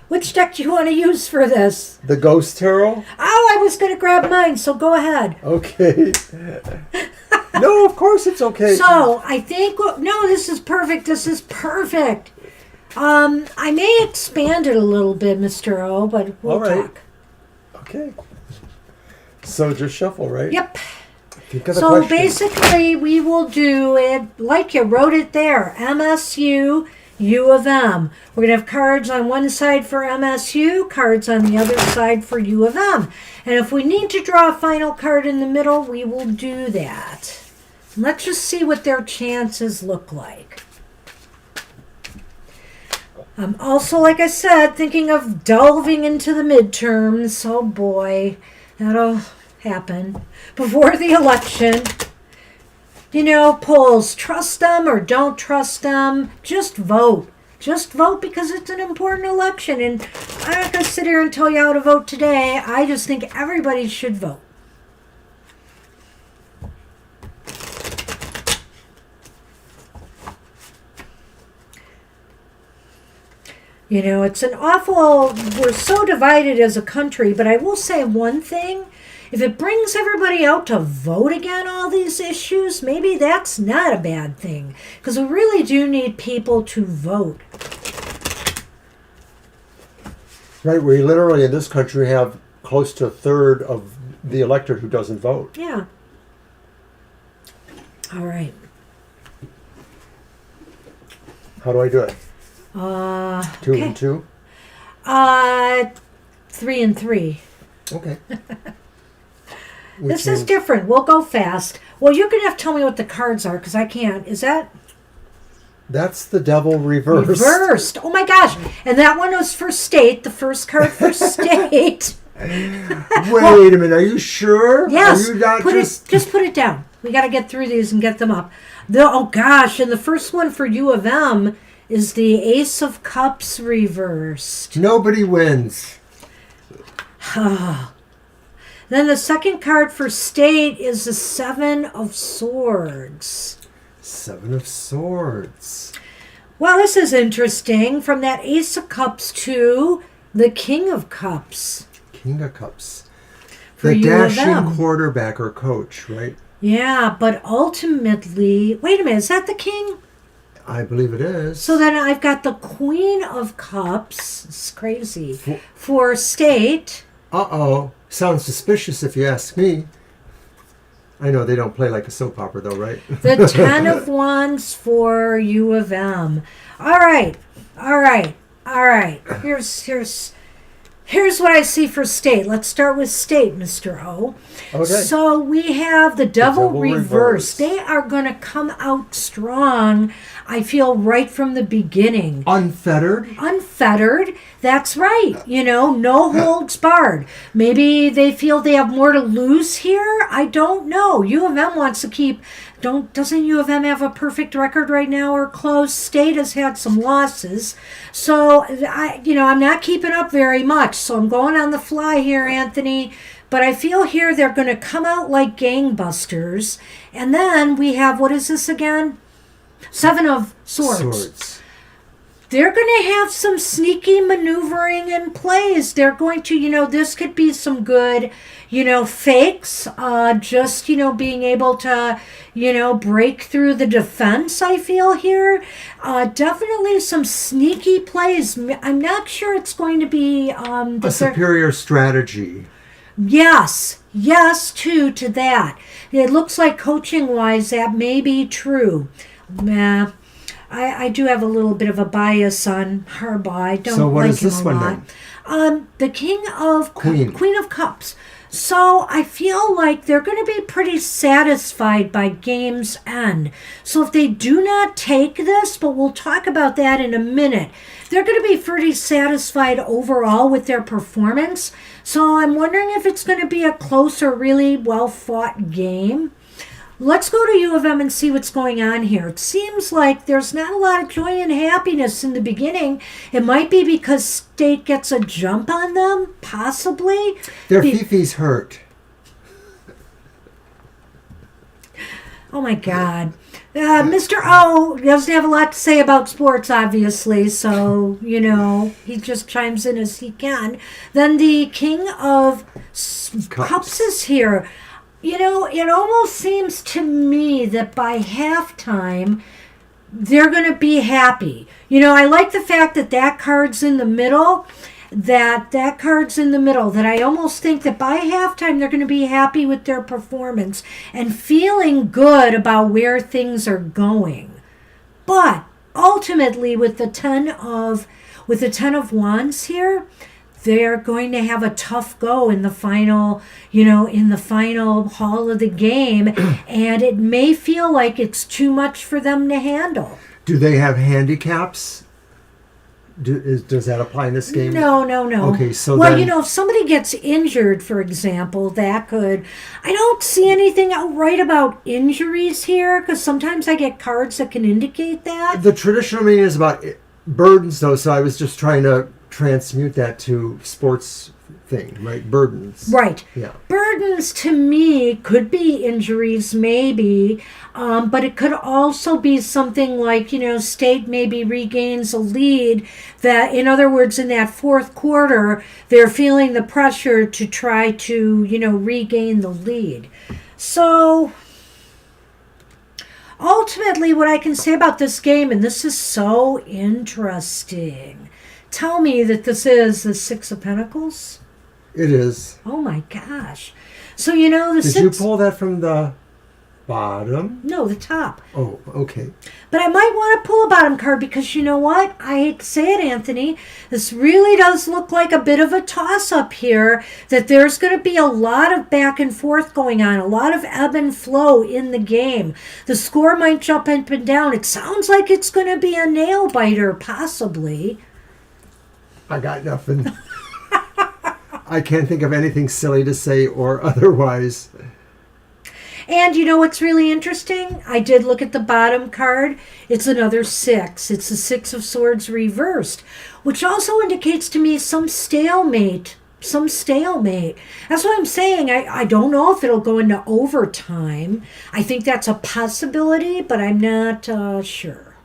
Which deck do you want to use for this? The Ghost Tarot? Oh, I was going to grab mine, so go ahead. Okay. No, of course it's okay. So, I think, no, this is perfect. This is perfect. I may expand it a little bit, Mr. O, but we'll talk. Okay. So just shuffle, right? Yep. Think of the So question. basically, we will do it like you wrote it there. MSU, U of M. We're going to have cards on one side for MSU, cards on the other side for U of M. And if we need to draw a final card in the middle, we will do that. Let's just see what their chances look like. I'm also, like I said, thinking of delving into the midterms. Oh boy, that'll happen before the election. Polls, trust them or don't trust them, just vote. Just vote, because it's an important election. And I'm not going to sit here and tell you how to vote today. I just think everybody should vote. It's an awful, we're so divided as a country, but I will say one thing. If it brings everybody out to vote again, all these issues, maybe that's not a bad thing. Because we really do need people to vote. Right, we literally in this country have close to a third of the electorate who doesn't vote. Yeah. All right. How do I do it? 2 okay. and 2? 3 and 3. Okay. This is different. We'll go fast. Well, you're going to have to tell me what the cards are, because I can't. Is that? That's the Devil reversed. Reversed. Oh my gosh. And that one was for state. The first card for state. Wait a minute. Are you sure? Yes. Are you not just put it down. We got to get through these and get them up. Oh gosh. And the first one for U of M is the Ace of Cups reversed. Nobody wins. Then the second card for state is the Seven of Swords. Seven of Swords. Well, this is interesting. From that Ace of Cups to the King of Cups. King of Cups. For the U of dashing M. quarterback or coach, right? Yeah, but ultimately, wait a minute, is that the King? I believe it is. So then I've got the Queen of Cups. It's crazy. For state. Uh-oh. Sounds suspicious if you ask me. I know they don't play like a soap opera though, right? The Ten of Wands for U of M. All right. Here's what I see for state. Let's start with state, Mr. O. Okay. So we have the Devil reversed. reversed. They are going to come out strong, I feel, right from the beginning. Unfettered. Unfettered. That's right. No holds barred. Maybe they feel they have more to lose here. I don't know. U of M wants to keep. Doesn't U of M have a perfect record right now or close? State has had some losses. So I'm not keeping up very much. So I'm going on the fly here, Anthony. But I feel here they're going to come out like gangbusters. And then we have, what is this again? Seven of Swords. They're going to have some sneaky maneuvering and plays. They're going to, this could be some good, fakes. Just, being able to, break through the defense, I feel here. Definitely some sneaky plays. I'm not sure it's going to be... a superior strategy. Yes, too, to that. It looks like coaching-wise that may be true. Nah. I do have a little bit of a bias on Harbaugh. I don't so what like is him this a one lot. then? The Queen of Cups. So I feel like they're going to be pretty satisfied by game's end. So if they do not take this, but we'll talk about that in a minute, they're going to be pretty satisfied overall with their performance. So I'm wondering if it's going to be a close or really well-fought game. Let's go to U of M and see what's going on here. It seems like there's not a lot of joy and happiness in the beginning. It might be because State gets a jump on them, possibly. Their Fifi's hurt. Oh my God. Mr. O doesn't have a lot to say about sports, obviously, so, he just chimes in as he can. Then the King of Cups is here. It almost seems to me that by halftime, they're going to be happy. I like the fact that card's in the middle, that I almost think that by halftime, they're going to be happy with their performance and feeling good about where things are going. But ultimately, with the Ten of Wands here, they're going to have a tough go in the final, hall of the game, and it may feel like it's too much for them to handle. Do they have handicaps? Does that apply in this game? No. Okay, so well, then... if somebody gets injured, for example, that could... I don't see anything outright about injuries here, because sometimes I get cards that can indicate that. The traditional meaning is about burdens, though, so I was just trying to transmute that to sports thing, right? Burdens. Right. Yeah. Burdens to me could be injuries, maybe, but it could also be something like, State maybe regains a lead that, in other words, in that fourth quarter, they're feeling the pressure to try to, regain the lead. So ultimately, what I can say about this game, and this is so interesting, tell me that this is the Six of Pentacles. It is. Oh my gosh. So the Did you pull that from the bottom? No, the top. Oh, okay. But I might want to pull a bottom card because you know what? I hate to say it, Anthony. This really does look like a bit of a toss-up here, that there's going to be a lot of back and forth going on, a lot of ebb and flow in the game. The score might jump up and down. It sounds like it's going to be a nail-biter, possibly. I got nothing. I can't think of anything silly to say or otherwise. And what's really interesting? I did look at the bottom card. It's another 6. It's the Six of Swords reversed, which also indicates to me some stalemate some stalemate. That's what I'm saying. I don't know if it'll go into overtime. I think that's a possibility, but I'm not sure.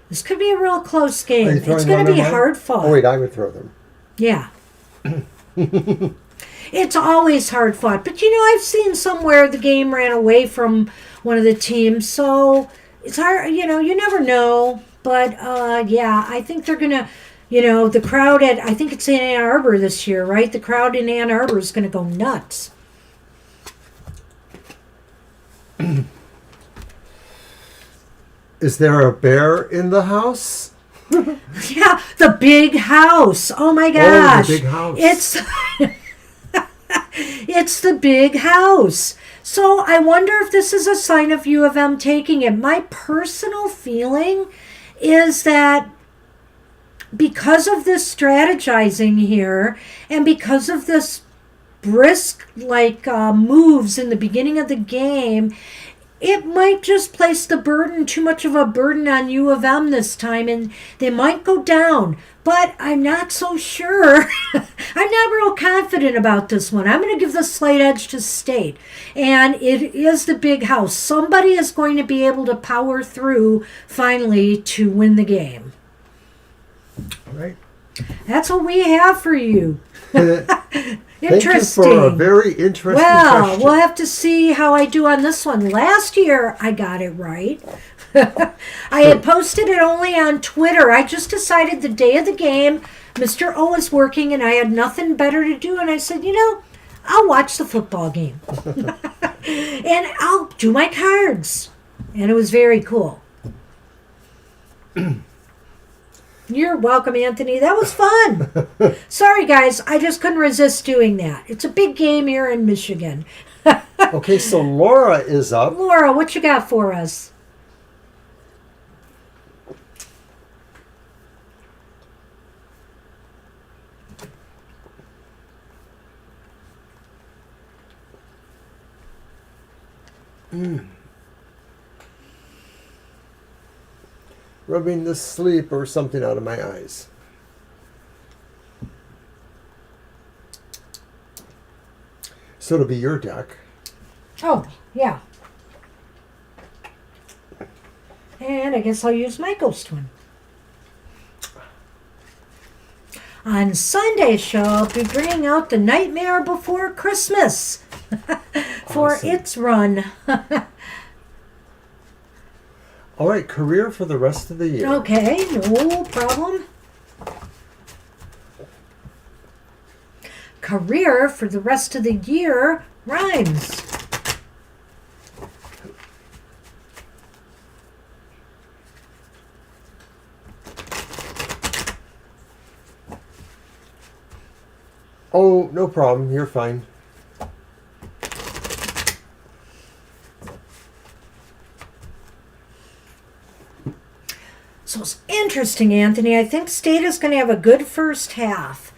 This could be a real close game. It's going to be hard fought. Oh, wait, I would throw them. Yeah. It's always hard fought. But, I've seen somewhere the game ran away from one of the teams. So it's hard, you never know. But, yeah, I think they're going to, the crowd I think it's in Ann Arbor this year, right? The crowd in Ann Arbor is going to go nuts. Is there a bear in the house? Yeah, the big house. Oh my gosh. Oh, the big house. It's the big house. So I wonder if this is a sign of U of M taking it. My personal feeling is that because of this strategizing here and because of this brisk moves in the beginning of the game, it might just place too much of a burden on U of M this time, and they might go down. But I'm not so sure. I'm not real confident about this one. I'm going to give the slight edge to State. And it is the big house. Somebody is going to be able to power through finally to win the game. All right. That's what we have for you. Interesting. Thank you for a very interesting question. We'll have to see how I do on this one. Last year, I got it right. I had posted it only on Twitter. I just decided the day of the game, Mr. O was working, and I had nothing better to do. And I said, I'll watch the football game. And I'll do my cards. And it was very cool. You're welcome, Anthony. That was fun. Sorry, guys. I just couldn't resist doing that. It's a big game here in Michigan. Okay, so Laura is up. Laura, what you got for us? Rubbing the sleep or something out of my eyes. So it'll be your deck. Oh, yeah. And I guess I'll use my ghost one. On Sunday's show, I'll be bringing out The Nightmare Before Christmas for Awesome. its run. All right, career for the rest of the year. Okay, no problem. Career for the rest of the year rhymes. Oh, no problem. You're fine. So it's interesting, Anthony. I think State is going to have a good first half.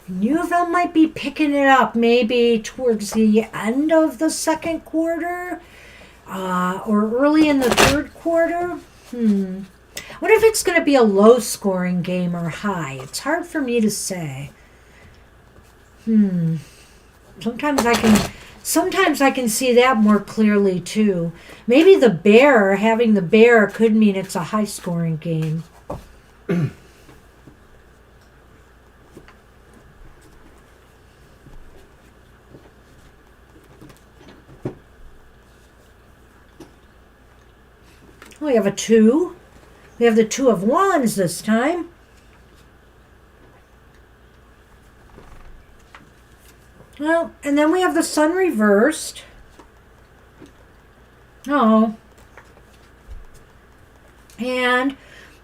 U of M might be picking it up maybe towards the end of the second quarter or early in the third quarter. What if it's going to be a low-scoring game or high? It's hard for me to say. Sometimes I can see that more clearly too. Maybe having the bear could mean it's a high-scoring game. We have a 2. We have the 2 of Wands this time. Well, and then we have the Sun reversed. Oh. And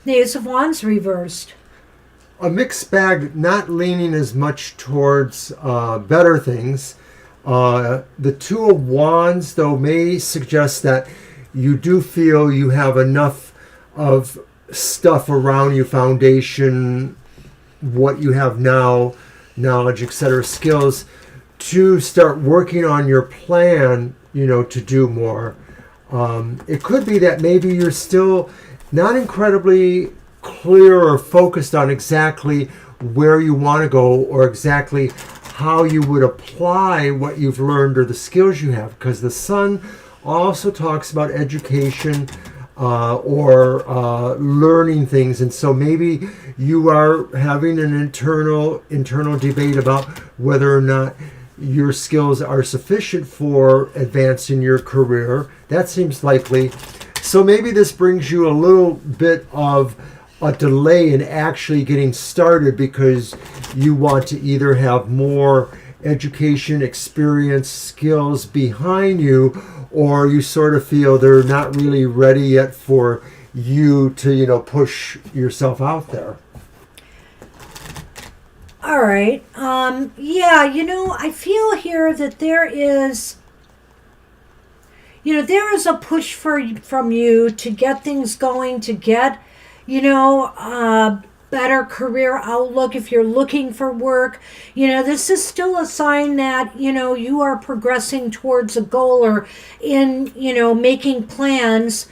the Ace of Wands reversed. A mixed bag, not leaning as much towards better things. The 2 of Wands, though, may suggest that you do feel you have enough of stuff around you, foundation, what you have now, knowledge, etc., skills, to start working on your plan, to do more. It could be that maybe you're still not incredibly clear or focused on exactly where you want to go or exactly how you would apply what you've learned or the skills you have, because the Sun also talks about education or learning things, and so maybe you are having an internal debate about whether or not your skills are sufficient for advancing your career. That seems likely. So maybe this brings you a little bit of a delay in actually getting started because you want to either have more education, experience, skills behind you, or you sort of feel they're not really ready yet for you to, push yourself out there. All right. I feel here that there is a push from you to get things going, to get, a better career outlook if you're looking for work. This is still a sign that, you are progressing towards a goal or in, making plans.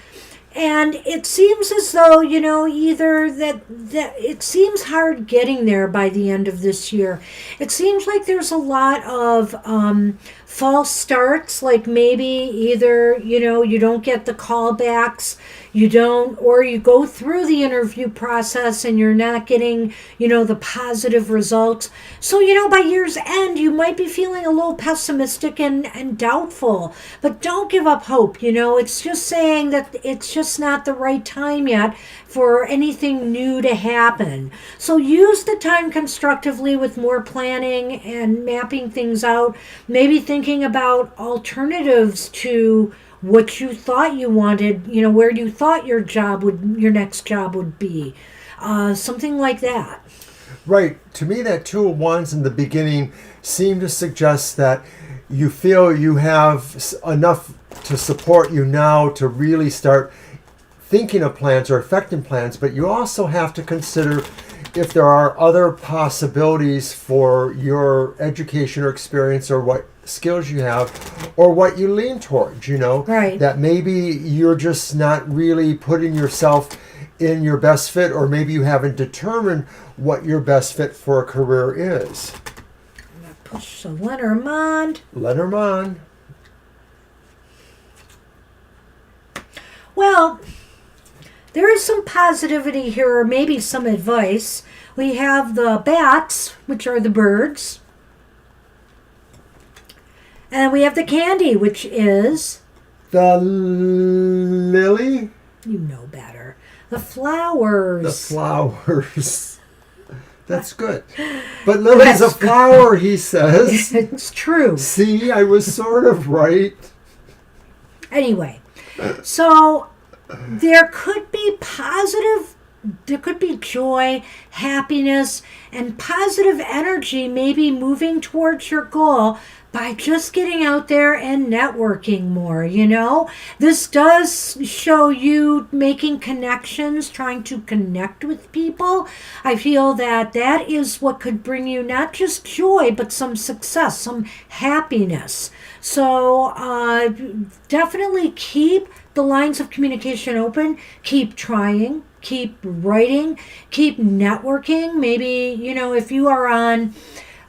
And it seems as though, either that it seems hard getting there by the end of this year. It seems like there's a lot of false starts, like maybe either, you don't get the callbacks, or you go through the interview process and you're not getting, the positive results. So, by year's end, you might be feeling a little pessimistic and doubtful, but don't give up hope. It's just saying that it's just not the right time yet for anything new to happen. So use the time constructively with more planning and mapping things out, maybe thinking about alternatives to what you thought you wanted, where you thought your next job would be. Something like that. Right. To me, that Two of Wands in the beginning seemed to suggest that you feel you have enough to support you now to really start thinking of plans or affecting plans, but you also have to consider if there are other possibilities for your education or experience or what skills you have or what you lean towards, Right. That maybe you're just not really putting yourself in your best fit, or maybe you haven't determined what your best fit for a career is. I'm going to push the Lenormand. Lenormand. Well, there is some positivity here, or maybe some advice. We have the bats, which are the birds. And we have the candy, which is... The lily? You know better. The flowers. The flowers. That's good. But lily's a flower, he says. It's true. See, I was sort of right. Anyway, so there could be joy, happiness, and positive energy maybe moving towards your goal by just getting out there and networking more, This does show you making connections, trying to connect with people. I feel that is what could bring you not just joy, but some success, some happiness. So definitely keep the lines of communication open, keep trying, keep writing, keep networking. Maybe, if you are on,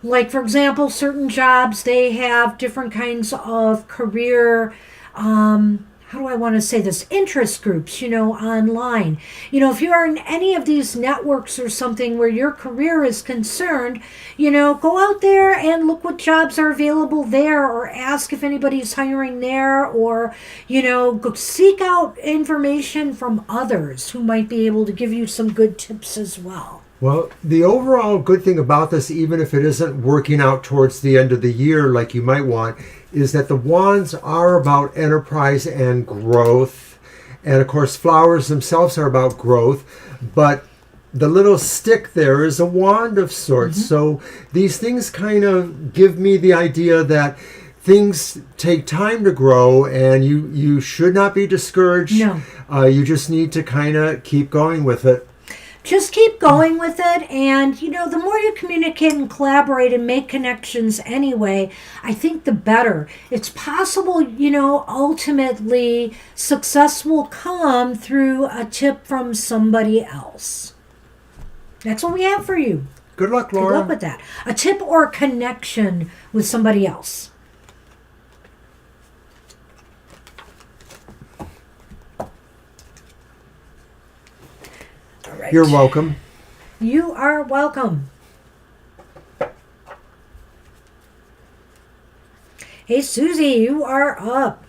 like, for example, certain jobs, they have different kinds of career, how do I want to say this, interest groups, online. If you are in any of these networks or something where your career is concerned, go out there and look what jobs are available there, or ask if anybody's hiring there, or, go seek out information from others who might be able to give you some good tips as well. Well, the overall good thing about this, even if it isn't working out towards the end of the year like you might want, is that the wands are about enterprise and growth. And of course, flowers themselves are about growth. But the little stick there is a wand of sorts. Mm-hmm. So these things kind of give me the idea that things take time to grow, and you should not be discouraged. No. You just need to kind of keep going with it. Just keep going with it, and the more you communicate and collaborate and make connections anyway, I think the better. It's possible, ultimately success will come through a tip from somebody else. That's what we have for you. Good luck, Good Laura. luck with that. A tip or connection with somebody else. All right. You're welcome. You are welcome. Hey, Susie, you are up.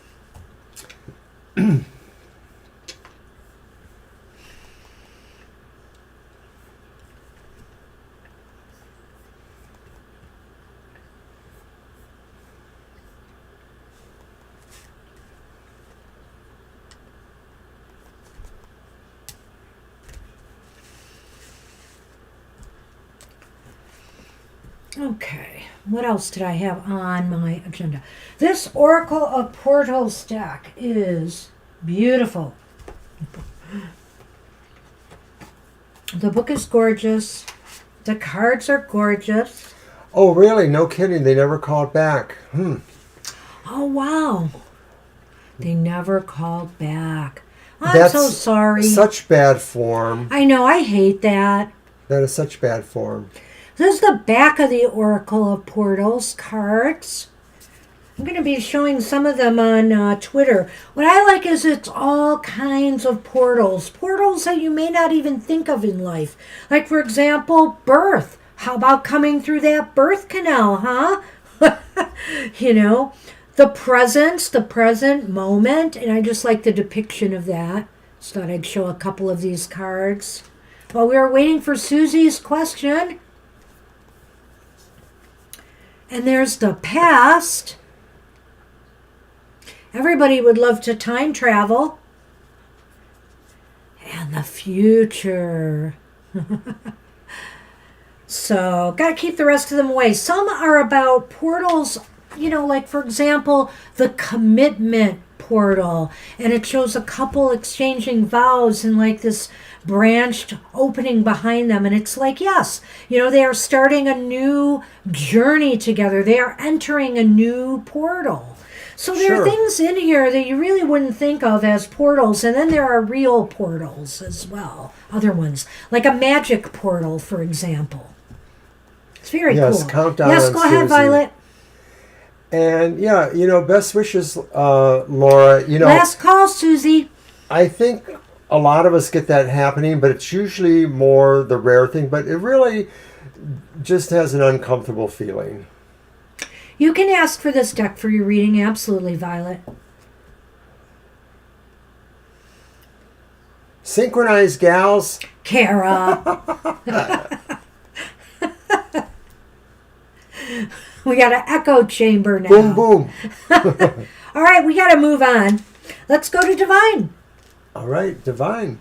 Okay, what else did I have on my agenda? This Oracle of Portals deck is beautiful. The book is gorgeous. The cards are gorgeous. Oh, really? No kidding. They never called back. Oh, wow. They never called back. I'm That's so sorry. Such bad form. I know, I hate that. That is such bad form. This is the back of the Oracle of Portals cards. I'm going to be showing some of them on Twitter. What I like is it's all kinds of portals. Portals that you may not even think of in life. Like, for example, birth. How about coming through that birth canal, huh? You know, the present moment. And I just like the depiction of that. Just thought I'd show a couple of these cards. While we were waiting for Susie's question. And there's the past. Everybody would love to time travel. And the future. So, got to keep the rest of them away. Some are about portals, you know, like, for example, the commitment portal. And it shows a couple exchanging vows and, like, this branched opening behind them. And it's like, yes, you know, they are starting a new journey together. They are entering a new portal. So there Sure. are things in here that you really wouldn't think of as portals. And then there are real portals as well. Other ones, like a magic portal, for example. It's very Yes, cool. countdown Yes, on go ahead, Susie. Violet. And yeah, you know, best wishes, Laura. You know, Last call, Susie. I think a lot of us get that happening, but it's usually more the rare thing. But it really just has an uncomfortable feeling. You can ask for this deck for your reading. Absolutely, Violet. Synchronized gals. Kara. We got an echo chamber now. Boom, boom. All right, we got to move on. Let's go to Divine. All right, Divine.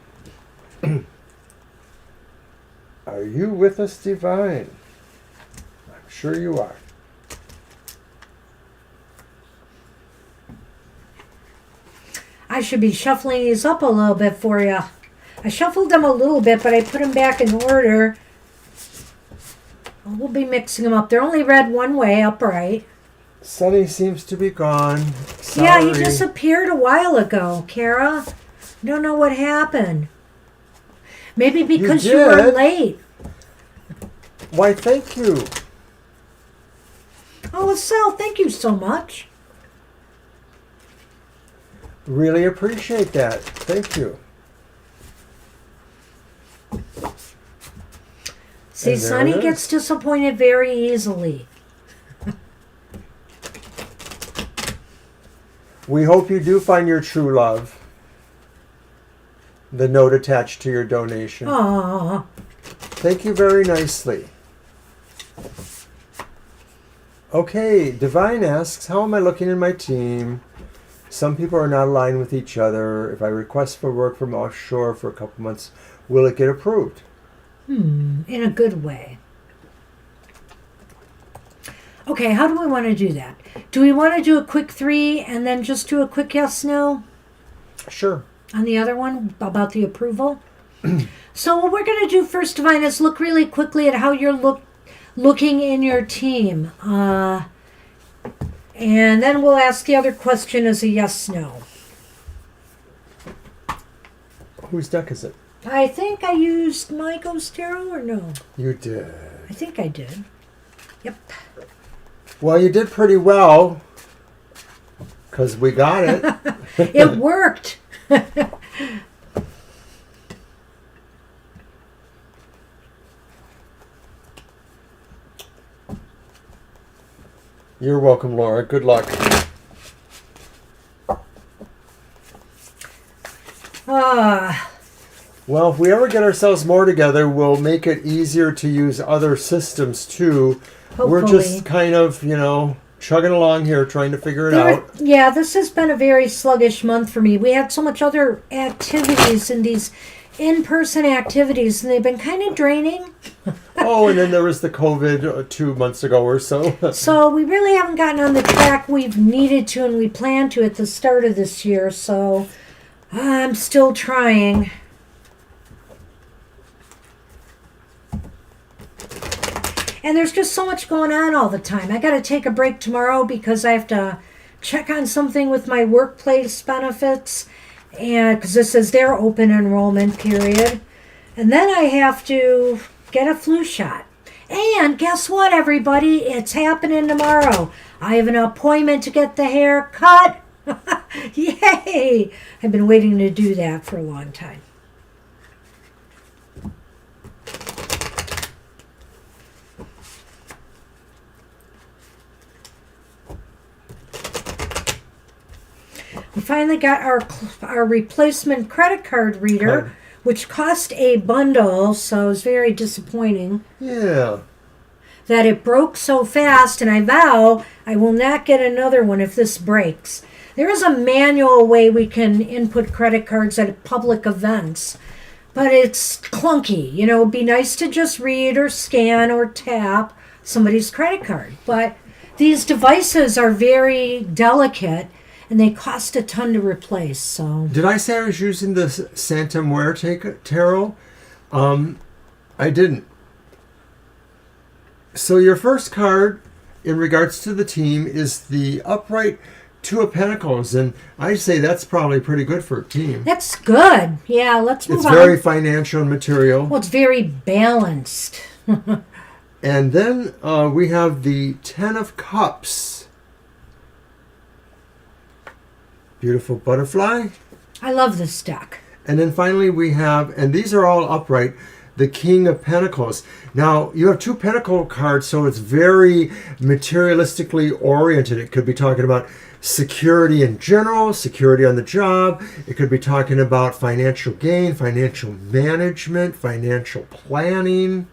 Are you with us, Divine? I'm sure you are. I should be shuffling these up a little bit for you. I shuffled them a little bit, but I put them back in order. We'll be mixing them up. They're only read one way, upright. Sunny seems to be gone. Sorry. Yeah, he disappeared a while ago, Kara. Don't know what happened. Maybe because you were did. late. Why, thank you. Oh, Sal, thank you so much. Really appreciate that. Thank you. See, And there Sonny it gets is. disappointed very easily. We hope you do find your true love. The note attached to your donation. Aww. Thank you very nicely. Okay, Divine asks, how am I looking in my team? Some people are not aligned with each other. If I request for work from offshore for a couple months, will it get approved? In a good way. Okay, how do we want to do that? Do we want to do a quick 3 and then just do a quick yes, no Sure. on the other one about the approval? So what we're going to do first, Divine, is look really quickly at how you're looking in your team. And then we'll ask the other question as a yes, no. Whose deck is it? I think I used my Ghost Tarot or no? You did. I think I did. Yep. Well, you did pretty well, because we got it. It worked. You're welcome, Laura. Good luck. Well, if we ever get ourselves more together, we'll make it easier to use other systems too. We're Hopefully. just kind of, chugging along here, trying to figure it out. Yeah, this has been a very sluggish month for me. We had so much other activities and these in-person activities, and they've been kind of draining. Oh, and then there was the COVID 2 months ago or so. So we really haven't gotten on the track we've needed to and we planned to at the start of this year. So I'm still trying. And there's just so much going on all the time. I got to take a break tomorrow because I have to check on something with my workplace benefits, and because this is their open enrollment period. And then I have to get a flu shot. And guess what, everybody? It's happening tomorrow. I have an appointment to get the hair cut. Yay! I've been waiting to do that for a long time. We finally got our replacement credit card reader, which cost a bundle, so it was very disappointing. Yeah. That it broke so fast, and I vow I will not get another one if this breaks. There is a manual way we can input credit cards at public events, but it's clunky. It'd be nice to just read or scan or tap somebody's credit card. But these devices are very delicate, and they cost a ton to replace. So Did I say I was using the Santa Muerte tarot? I didn't. So your first card in regards to the team is the upright Two of Pentacles, and I say that's probably pretty good for a team. that's good. Yeah, let's move It's on. very financial and material. Well, it's very balanced. And then we have the Ten of Cups. Beautiful butterfly. I love this deck. And then finally we have, and these are all upright, the King of Pentacles. Now, you have two Pentacle cards, so it's very materialistically oriented. It could be talking about security in general, security on the job. It could be talking about financial gain, financial management, financial planning.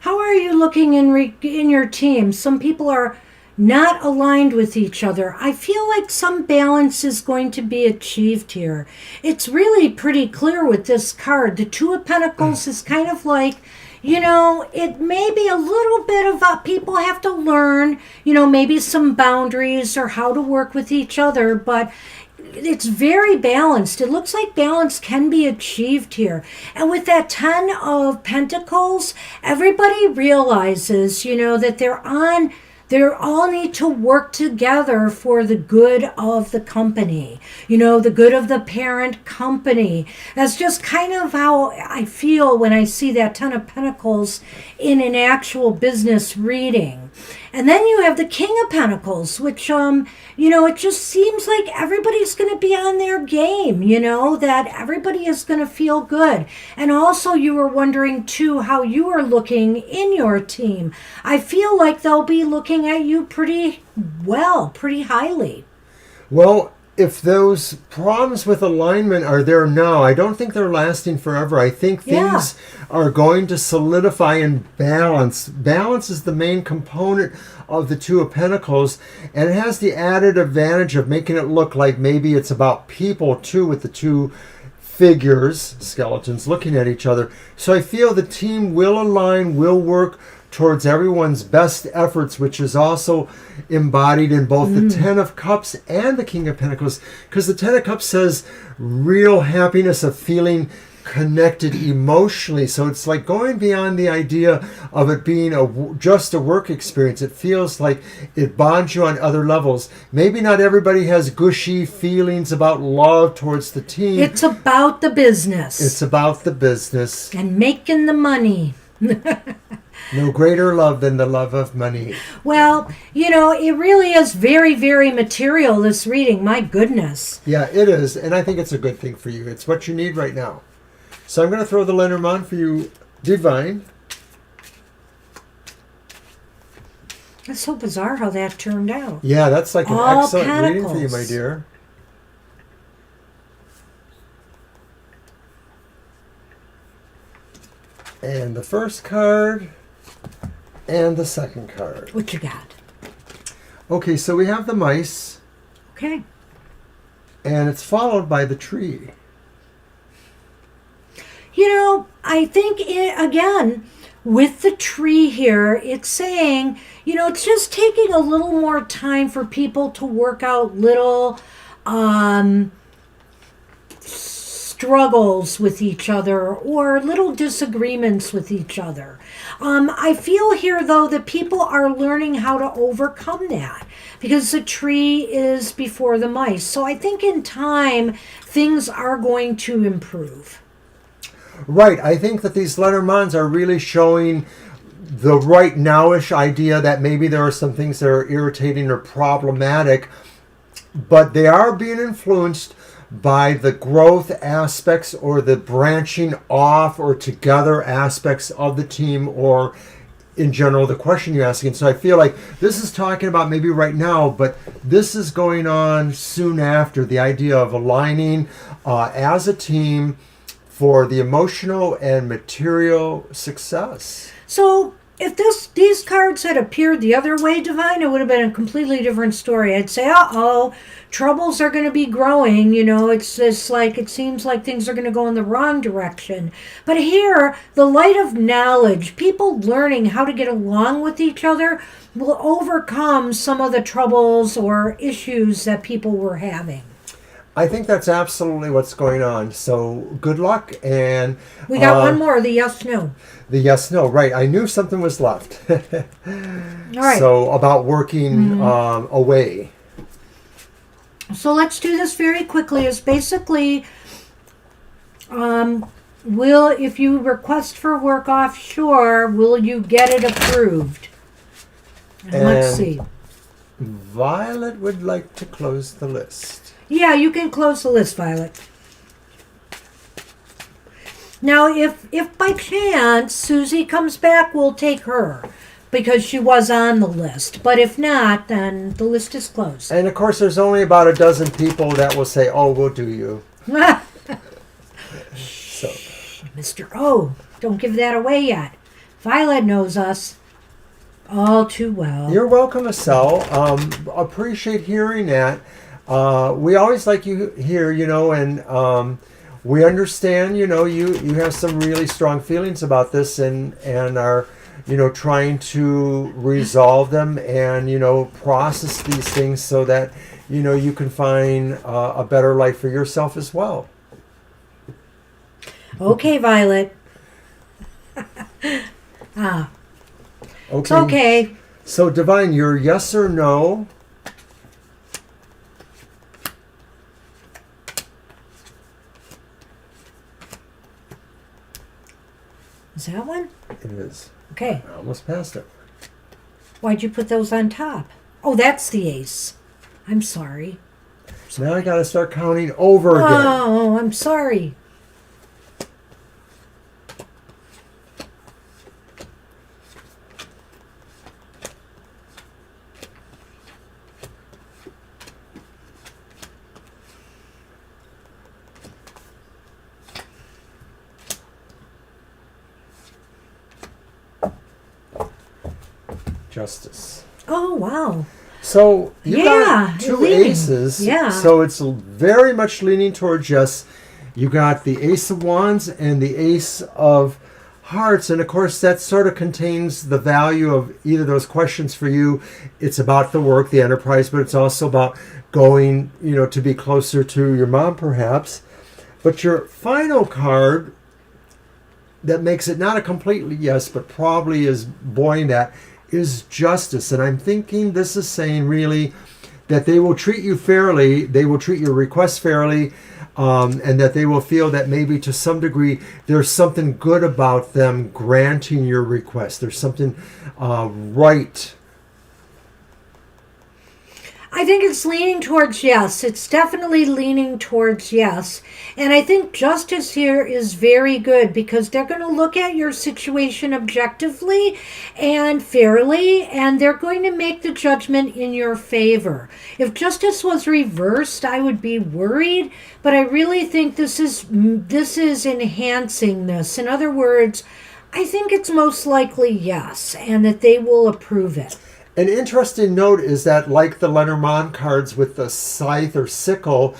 How are you looking in your team? Some people are not aligned with each other. I feel like some balance is going to be achieved here. It's really pretty clear with this card. The Two of Pentacles is kind of like, it may be a little bit of people have to learn, maybe some boundaries or how to work with each other, but it's very balanced. It looks like balance can be achieved here. And with that Ten of Pentacles, everybody realizes, that they all need to work together for the good of the company, the good of the parent company. That's just kind of how I feel when I see that Ten of Pentacles in an actual business reading. And then you have the King of Pentacles, which, it just seems like everybody's going to be on their game, that everybody is going to feel good. And also you were wondering, too, how you are looking in your team. I feel like they'll be looking at you pretty well, pretty highly. Well, if those problems with alignment are there now, I don't think they're lasting forever. I think things are going to solidify and balance. Balance is the main component of the Two of Pentacles, and it has the added advantage of making it look like maybe it's about people too, with the two figures, skeletons, looking at each other. So I feel the team will align, will work towards everyone's best efforts, which is also embodied in both the Ten of Cups and the King of Pentacles, because the Ten of Cups says real happiness of feeling connected emotionally. So it's like going beyond the idea of it being just a work experience. It feels like it bonds you on other levels. Maybe not everybody has gushy feelings about love towards the team. It's about the business. It's about the business. And making the money. No greater love than the love of money. Well, it really is very, very material, this reading. My goodness. Yeah, it is. And I think it's a good thing for you. It's what you need right now. So I'm going to throw the Lenormand for you, Divine. That's so bizarre how that turned out. Yeah, that's like an All excellent reading for you, pentacles. my dear. And the first card and the second card. What you got? Okay, so we have the mice, Okay. and it's followed by the tree. I think, again, with the tree here, it's saying, it's just taking a little more time for people to work out little struggles with each other or little disagreements with each other. I feel here, though, that people are learning how to overcome that because the tree is before the mice. So I think in time, things are going to improve. Right, I think that these Lenormands are really showing the right nowish idea that maybe there are some things that are irritating or problematic, but they are being influenced by the growth aspects or the branching off or together aspects of the team, or in general the question you're asking. So I feel like this is talking about maybe right now, but this is going on soon after, the idea of aligning as a team for the emotional and material success. So if these cards had appeared the other way, Divine, it would have been a completely different story. I'd say, troubles are going to be growing. It's just like, it seems like things are going to go in the wrong direction. But here, the light of knowledge, people learning how to get along with each other, will overcome some of the troubles or issues that people were having. I think that's absolutely what's going on. So good luck. And We got one more, the yes-no. the yes, no, right. I knew something was left. All right. So about working away. So let's do this very quickly. It's basically, if you request for work offshore, will you get it approved? And let's And- see. Violet would like to close the list. Yeah, you can close the list, Violet. Now, if by chance Susie comes back, we'll take her because she was on the list. But if not, then the list is closed. And of course, there's only about a dozen people that will say, "Oh, we'll do you." So Mr. O, don't give that away yet. Violet knows us all too well. you're welcome, Estelle. Appreciate hearing that. We always like you here, and we understand, you have some really strong feelings about this and are, trying to resolve them and, process these things so that, you can find a better life for yourself as well. Okay, Violet. Okay. It's okay. So, Divine, your yes or no? Is that one? It is. Okay. I almost passed it. Why'd you put those on top? Oh, that's the ace. I'm sorry. So now I got to start counting over again. Oh, I'm sorry. Justice. Oh, wow. So you Yeah, got two leaning. aces. Yeah. So it's very much leaning towards yes. You got the Ace of Wands and the Ace of Hearts. And of course, that sort of contains the value of either of those questions for you. It's about the work, the enterprise, but it's also about going, to be closer to your mom, perhaps. But your final card that makes it not a completely yes, but probably is buoying that, is Justice. And I'm thinking this is saying really that they will treat you fairly, they will treat your request fairly, and that they will feel that maybe to some degree there's something good about them granting your request. There's something right. I think it's leaning towards yes. It's definitely leaning towards yes. And I think justice here is very good because they're going to look at your situation objectively and fairly, and they're going to make the judgment in your favor. If justice was reversed, I would be worried, but I really think this is enhancing this. In other words, I think it's most likely yes, and that they will approve it. An interesting note is that, like the Lenormand cards with the scythe or sickle,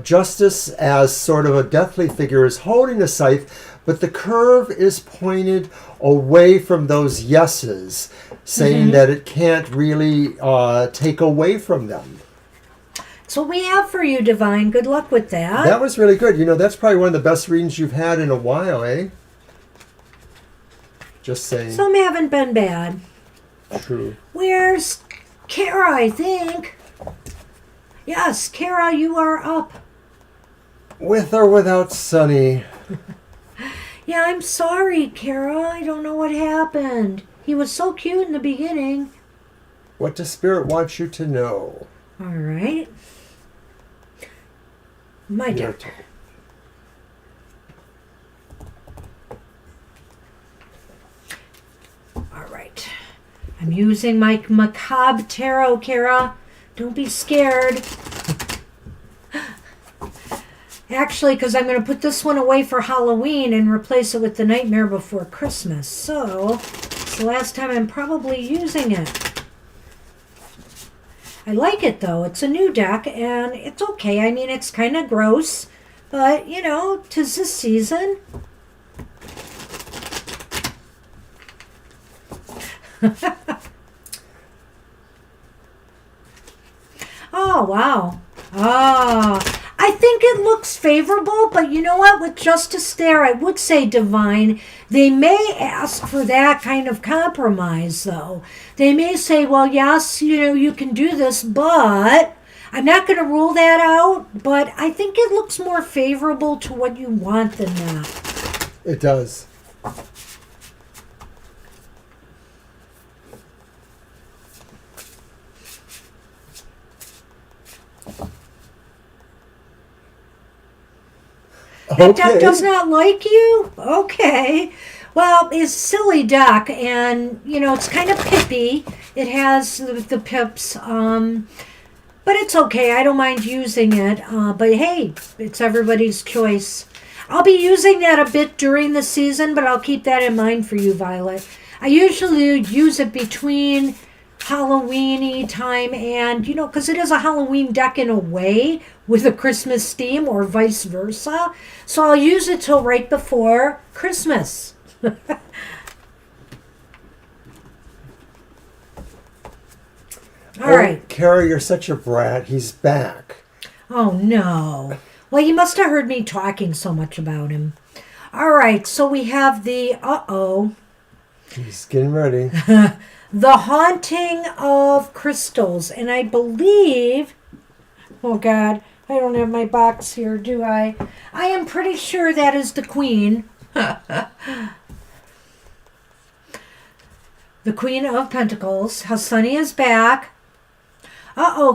Justice as sort of a deathly figure is holding a scythe, but the curve is pointed away from those yeses, saying that it can't really take away from them. So we have for you, Divine. Good luck with that. That was really good. You know, that's probably one of the best readings you've had in a while, eh? Just saying. Some haven't been bad. True. Where's Kara, I think? Yes, Kara, you are up. With or without Sonny? Yeah, I'm sorry, Kara. I don't know what happened. He was so cute in the beginning. What does Spirit want you to know? All right. My Your dear. turn. All right. I'm using my macabre tarot, Kara. Don't be scared. Actually, because I'm going to put this one away for Halloween and replace it with the Nightmare Before Christmas. So, it's the last time I'm probably using it. I like it, though. It's a new deck, and it's okay. I mean, it's kind of gross, but, you know, 'tis the season. Oh, wow. I think it looks favorable, but you know what? With justice there, I would say Divine. They may ask for that kind of compromise, though. They may say, well, yes, you know, you can do this, but I'm not going to rule that out. But I think it looks more favorable to what you want than that. It does. That deck does not like you? Okay. Well, it's a silly deck, and, you know, it's kind of pippy. It has the pips, but it's okay. I don't mind using it. But, hey, it's everybody's choice. I'll be using that a bit during the season, but I'll keep that in mind for you, Violet. I usually use it between Halloween-y time and, you know, because it is a Halloween deck in a way with a Christmas theme or vice versa. So I'll use it till right before Christmas. All right. Kara, you're such a brat. He's back. Oh, no. Well, you must have heard me talking so much about him. All right. So we have the, He's getting ready. The Haunting of Crystals. And I believe, oh God, I don't have my box here, do I? I am pretty sure that is the Queen. The Queen of Pentacles. How Sunny is back.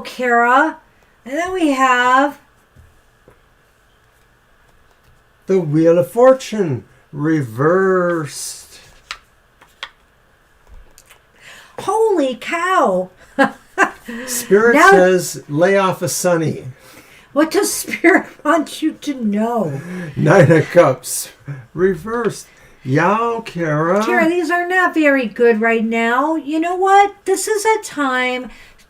Kara. And then we have The Wheel of Fortune reversed. holy cow. Spirit Now- says, lay off a Sunny. What does Spirit want you to know? Nine of Cups reversed. Yow, Kara. Kara, these are not very good right now. You know what? This is a time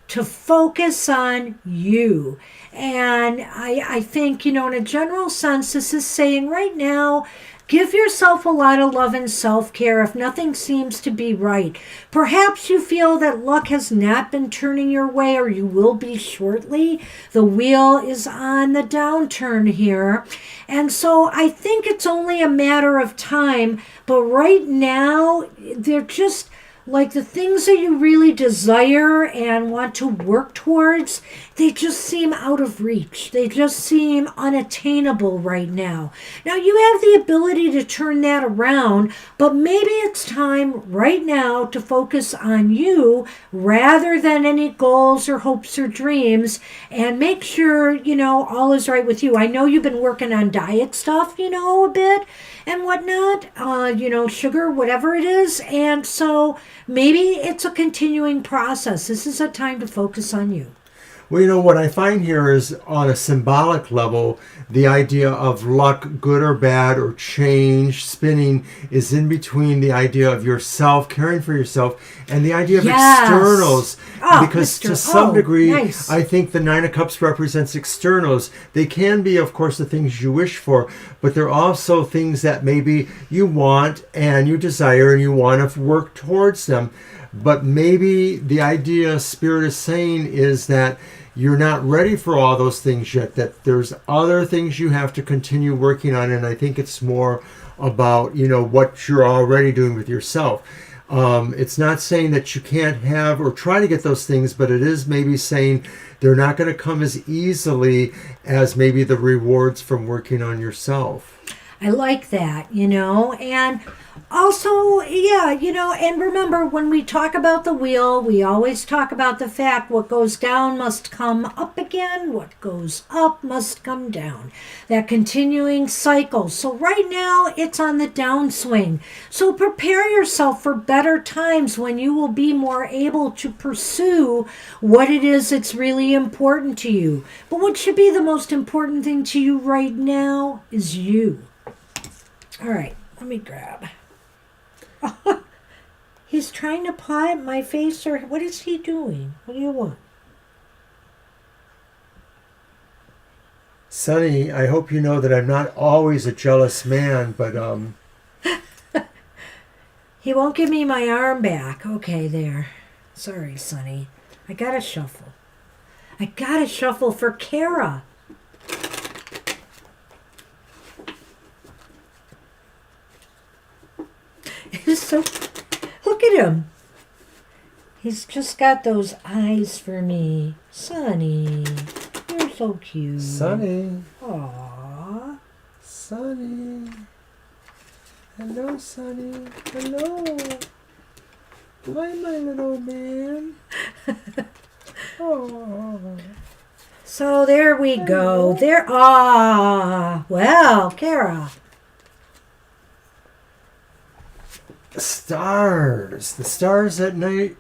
to focus on you. And I think, you know, in a general sense, this is saying right now, give yourself a lot of love and self-care if nothing seems to be right. Perhaps you feel that luck has not been turning your way, or you will be shortly. The wheel is on the downturn here. And so I think it's only a matter of time. But right now, they're just like the things that you really desire and want to work towards, they just seem out of reach. They just seem unattainable right now. Now, you have the ability to turn that around, but maybe it's time right now to focus on you rather than any goals or hopes or dreams, and make sure, all is right with you. I know you've been working on diet stuff, a bit and whatnot, sugar, whatever it is. And so maybe it's a continuing process. This is a time to focus on you. Well, what I find here is on a symbolic level, the idea of luck, good or bad, or change, spinning, is in between the idea of yourself, caring for yourself, and the idea of externals. Because to some degree, nice. I think the Nine of Cups represents externals. They can be, of course, the things you wish for, but they're also things that maybe you want and you desire and you want to work towards them. But maybe the idea Spirit is saying is that you're not ready for all those things yet, that there's other things you have to continue working on. And I think it's more about, what you're already doing with yourself. It's not saying that you can't have or try to get those things, but it is maybe saying they're not going to come as easily as maybe the rewards from working on yourself. I like that, and also, and remember, when we talk about the wheel, we always talk about the fact what goes down must come up again, what goes up must come down. That continuing cycle. So right now, it's on the downswing. So prepare yourself for better times when you will be more able to pursue what it is that's really important to you. But what should be the most important thing to you right now is you. All right, let me grab. He's trying to paw at my face, or what is he doing? What do you want? Sonny, I hope you know that I'm not always a jealous man, but He won't give me my arm back. Okay, there. Sorry, Sonny. I gotta shuffle. I gotta shuffle for Kara. He's so... Look at him. He's just got those eyes for me. Sonny, you're so cute. Sonny. Aww. Sonny. Hello, Sonny. Hello. Hi, my little man. Oh. So there we go. There. Well, Kara. Stars. The stars at night.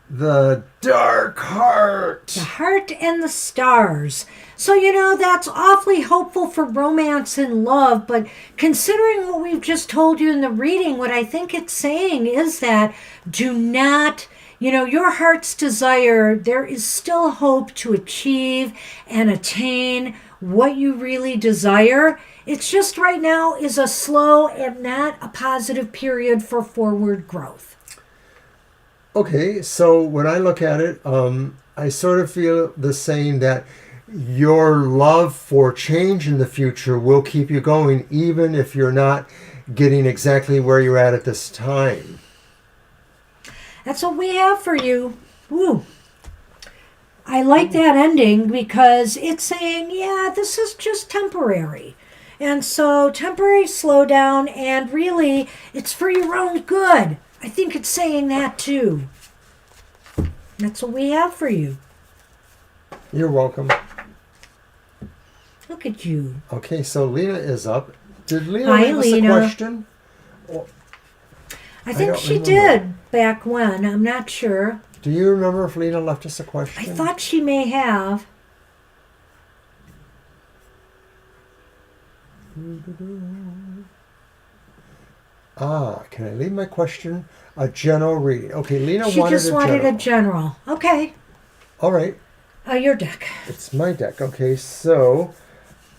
The dark heart. The heart and the stars. So, that's awfully hopeful for romance and love, but considering what we've just told you in the reading, what I think it's saying is that do not, your heart's desire, there is still hope to achieve and attain what you really desire. It's just right now is a slow and not a positive period for forward growth. Okay, so when I look at it, I sort of feel the saying that your love for change in the future will keep you going, even if you're not getting exactly where you're at this time. That's what we have for you. Woo. I like that ending because it's saying, yeah, this is just temporary. And so temporary slowdown, and really, it's for your own good. I think it's saying that too. That's what we have for you. You're welcome. Look at you. Okay, so Lena is up. Did Lena Hi, leave us Lena. a question? I think don't she remember. did back when. I'm not sure. Do you remember if Lena left us a question? I thought she may have. Can I leave my question? A general reading. Okay, Lena She wanted just a wanted general. a general. Okay. All right, Your deck. it's my deck. Okay, so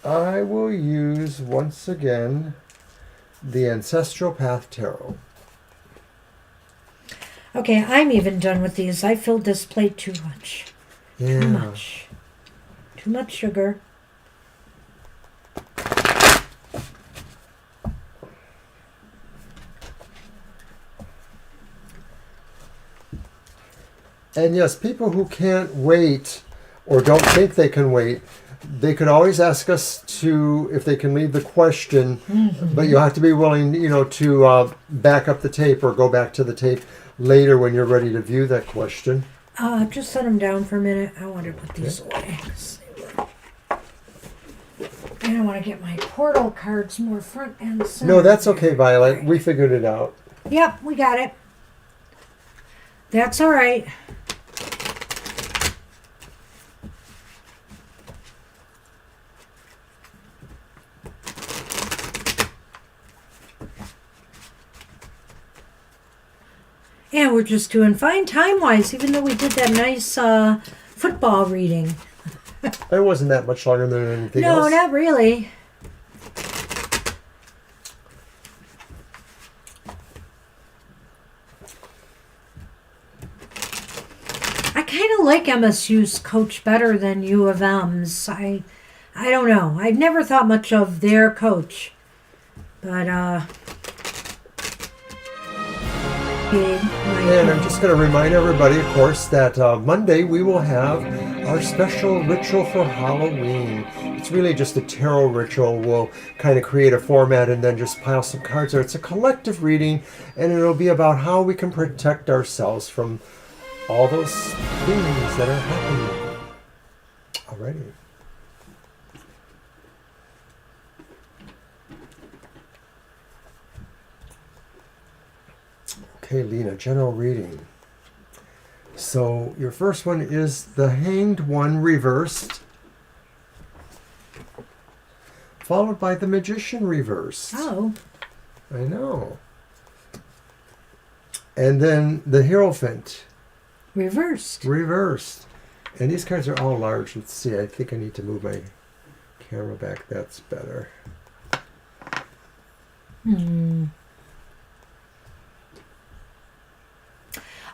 I will use once again the Ancestral Path Tarot. Okay, I'm even done with these. I filled this plate too much. Yeah. Too much. Too much sugar. And yes, people who can't wait or don't think they can wait, they could always ask us to, if they can leave the question, but you have to be willing, to back up the tape or go back to the tape later when you're ready to view that question. Just set them down for a minute. I want to put these away. And I want to get my portal cards more front and center. No, that's okay, Violet. We figured it out. Yep, we got it. That's all right. Yeah, we're just doing fine time-wise, even though we did that nice football reading. It wasn't that much longer than anything else. No, not really. I kind of like MSU's coach better than U of M's. I don't know. I've never thought much of their coach. But, And I'm just going to remind everybody, of course, that Monday we will have our special ritual for Halloween. It's really just a tarot ritual. We'll kind of create a format and then just pile some cards there. It's a collective reading, and it'll be about how we can protect ourselves from all those things that are happening. Alrighty. Okay, Lena, general reading. So your first one is the Hanged One reversed, followed by the Magician reversed. Oh. I know. And then the Hierophant. Reversed. Reversed. And these cards are all large. Let's see, I think I need to move my camera back. That's better.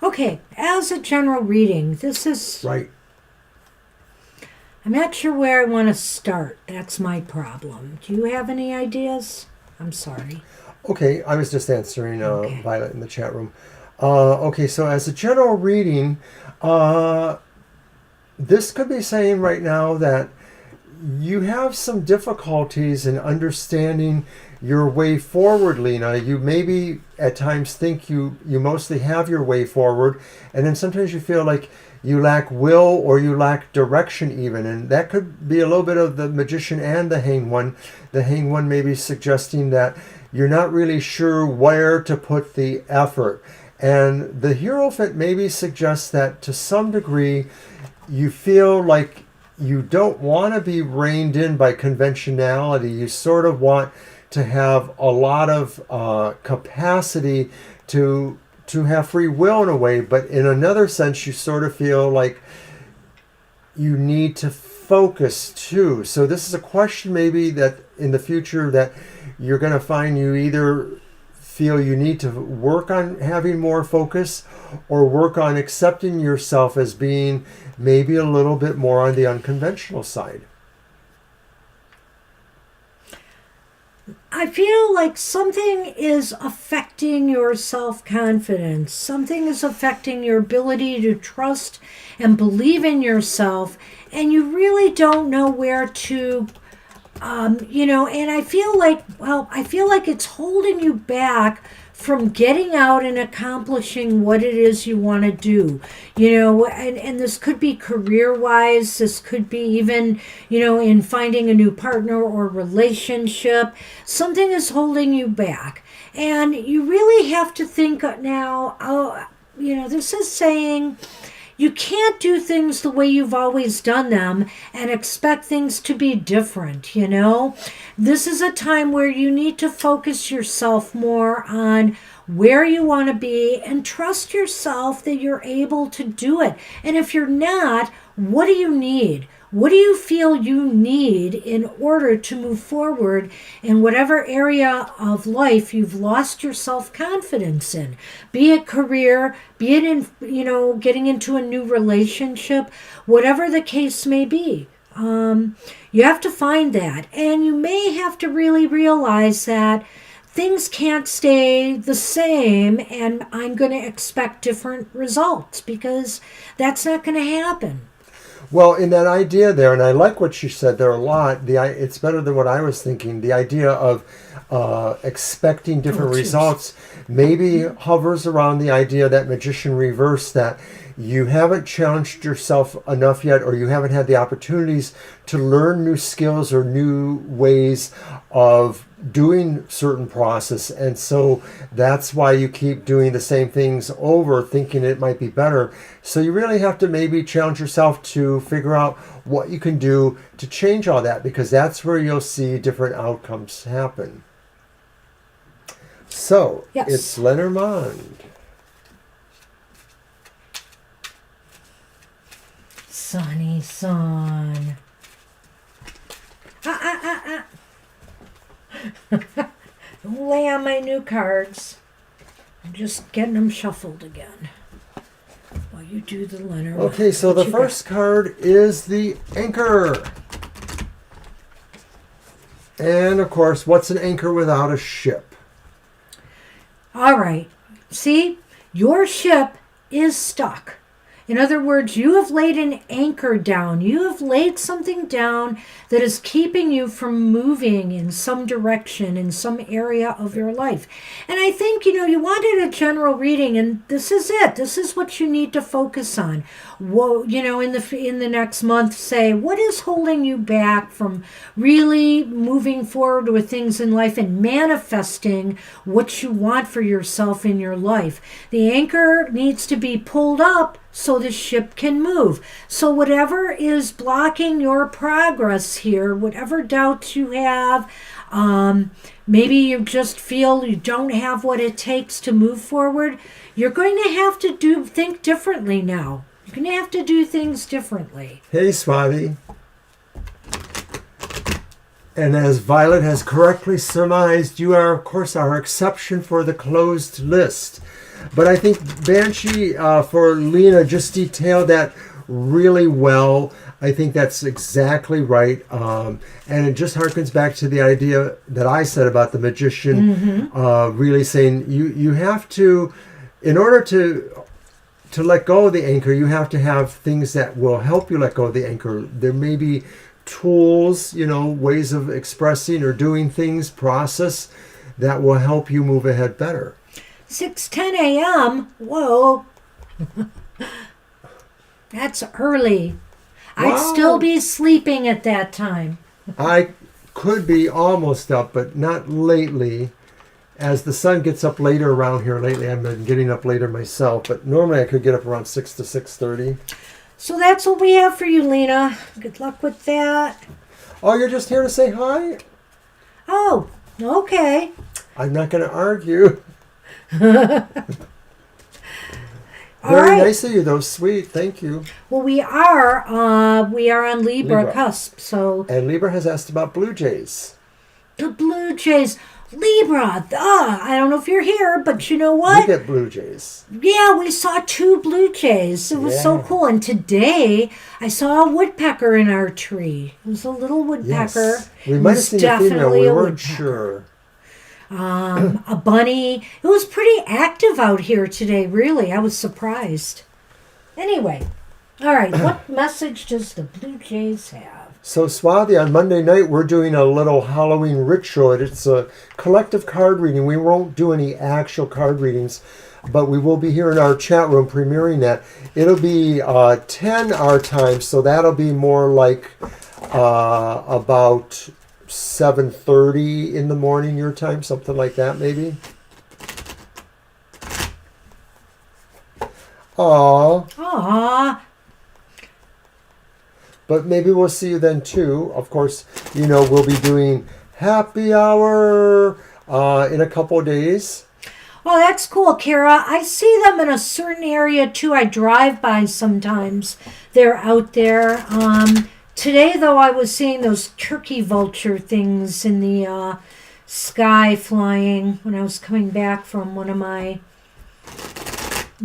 Okay, as a general reading, this is... Right. I'm not sure where I want to start. That's my problem. Do you have any ideas? I'm sorry. Okay, I was just answering Okay. Violet in the chat room. Okay, so as a general reading, this could be saying right now that you have some difficulties in understanding your way forward, Lena. You maybe at times think you mostly have your way forward, and then sometimes you feel like you lack will or you lack direction even, and that could be a little bit of the Magician and the Hanged One. The Hanged One may be suggesting that you're not really sure where to put the effort, and the Hierophant maybe suggests that to some degree you feel like you don't want to be reined in by conventionality. You sort of want to have a lot of capacity to have free will in a way, but in another sense you sort of feel like you need to focus too. So this is a question maybe that in the future that you're going to find you either feel you need to work on having more focus or work on accepting yourself as being maybe a little bit more on the unconventional side. I feel like something is affecting your self-confidence. Something is affecting your ability to trust and believe in yourself, and you really don't know where to, and I feel like it's holding you back from getting out and accomplishing what it is you want to do, and this could be career-wise, this could be even, in finding a new partner or relationship. Something is holding you back, and you really have to think now, this is saying you can't do things the way you've always done them and expect things to be different, This is a time where you need to focus yourself more on where you want to be and trust yourself that you're able to do it. And if you're not, what do you need? What do you feel you need in order to move forward in whatever area of life you've lost your self-confidence in? Be it career, be it in, getting into a new relationship, whatever the case may be. You have to find that. And you may have to really realize that things can't stay the same and I'm going to expect different results because that's not going to happen. Well, in that idea there, and I like what you said there a lot, it's better than what I was thinking. The idea of expecting different results maybe hovers around the idea that magician reverse, that you haven't challenged yourself enough yet, or you haven't had the opportunities to learn new skills or new ways of doing certain process, and so that's why you keep doing the same things over, thinking it might be better. So you really have to maybe challenge yourself to figure out what you can do to change all that, because that's where you'll see different outcomes happen. So Yes. It's Lenormand. Sonny son. Don't lay on my new cards. I'm just getting them shuffled again. While you do the Lenormand. Okay, so the first card is the Anchor. And of course, what's an anchor without a ship? All right. See, your ship is stuck. In other words, you have laid an anchor down. You have laid something down that is keeping you from moving in some direction, in some area of your life. And I think, you wanted a general reading, and this is it. This is what you need to focus on. Well, in the next month, say, what is holding you back from really moving forward with things in life and manifesting what you want for yourself in your life? The anchor needs to be pulled up so the ship can move. So whatever is blocking your progress here, whatever doubts you have, maybe you just feel you don't have what it takes to move forward, you're going to have to think differently now. You're going to have to do things differently. Hey, Swati. And as Violet has correctly surmised, you are, of course, our exception for the closed list. But I think Banshee for Lena just detailed that really well. I think that's exactly right. And it just harkens back to the idea that I said about the magician, really saying you have to, in order to let go of the anchor, you have to have things that will help you let go of the anchor. There may be tools, ways of expressing or doing things, process that will help you move ahead better. 6:10 a.m. Whoa. That's early. Wow. I'd still be sleeping at that time. I could be almost up, but not lately. As the sun gets up later around here lately, I've been getting up later myself, but normally I could get up around 6 to 6:30. So that's what we have for you, Lena. Good luck with that. Oh, you're just here to say hi? Oh, okay. I'm not going to argue. All Very right. nice of you, though. Sweet. Thank you. Well, we are on Libra cusp, so And Libra has asked about Blue Jays. the Blue Jays. Libra, I don't know if you're here, but you know what? We get Blue Jays. Yeah, we saw 2 blue jays. It was so Yeah. cool. And today, I saw a woodpecker in our tree. It was a little woodpecker. Yes. We It might have was seen a female. definitely We a weren't woodpecker. sure. A bunny. It was pretty active out here today, really. I was surprised. Anyway, all right. What message does the Blue Jays have? So, Swathi, on Monday night, we're doing a little Halloween ritual. It's a collective card reading. We won't do any actual card readings, but we will be here in our chat room premiering that. It'll be 10 our time, so that'll be more like about 7:30 in the morning your time, something like that, maybe. Aw. But maybe we'll see you then too. Of course, we'll be doing happy hour in a couple of days. Oh, that's cool, Kara. I see them in a certain area too. I drive by sometimes. They're out there. Today, though, I was seeing those turkey vulture things in the sky flying when I was coming back from one of my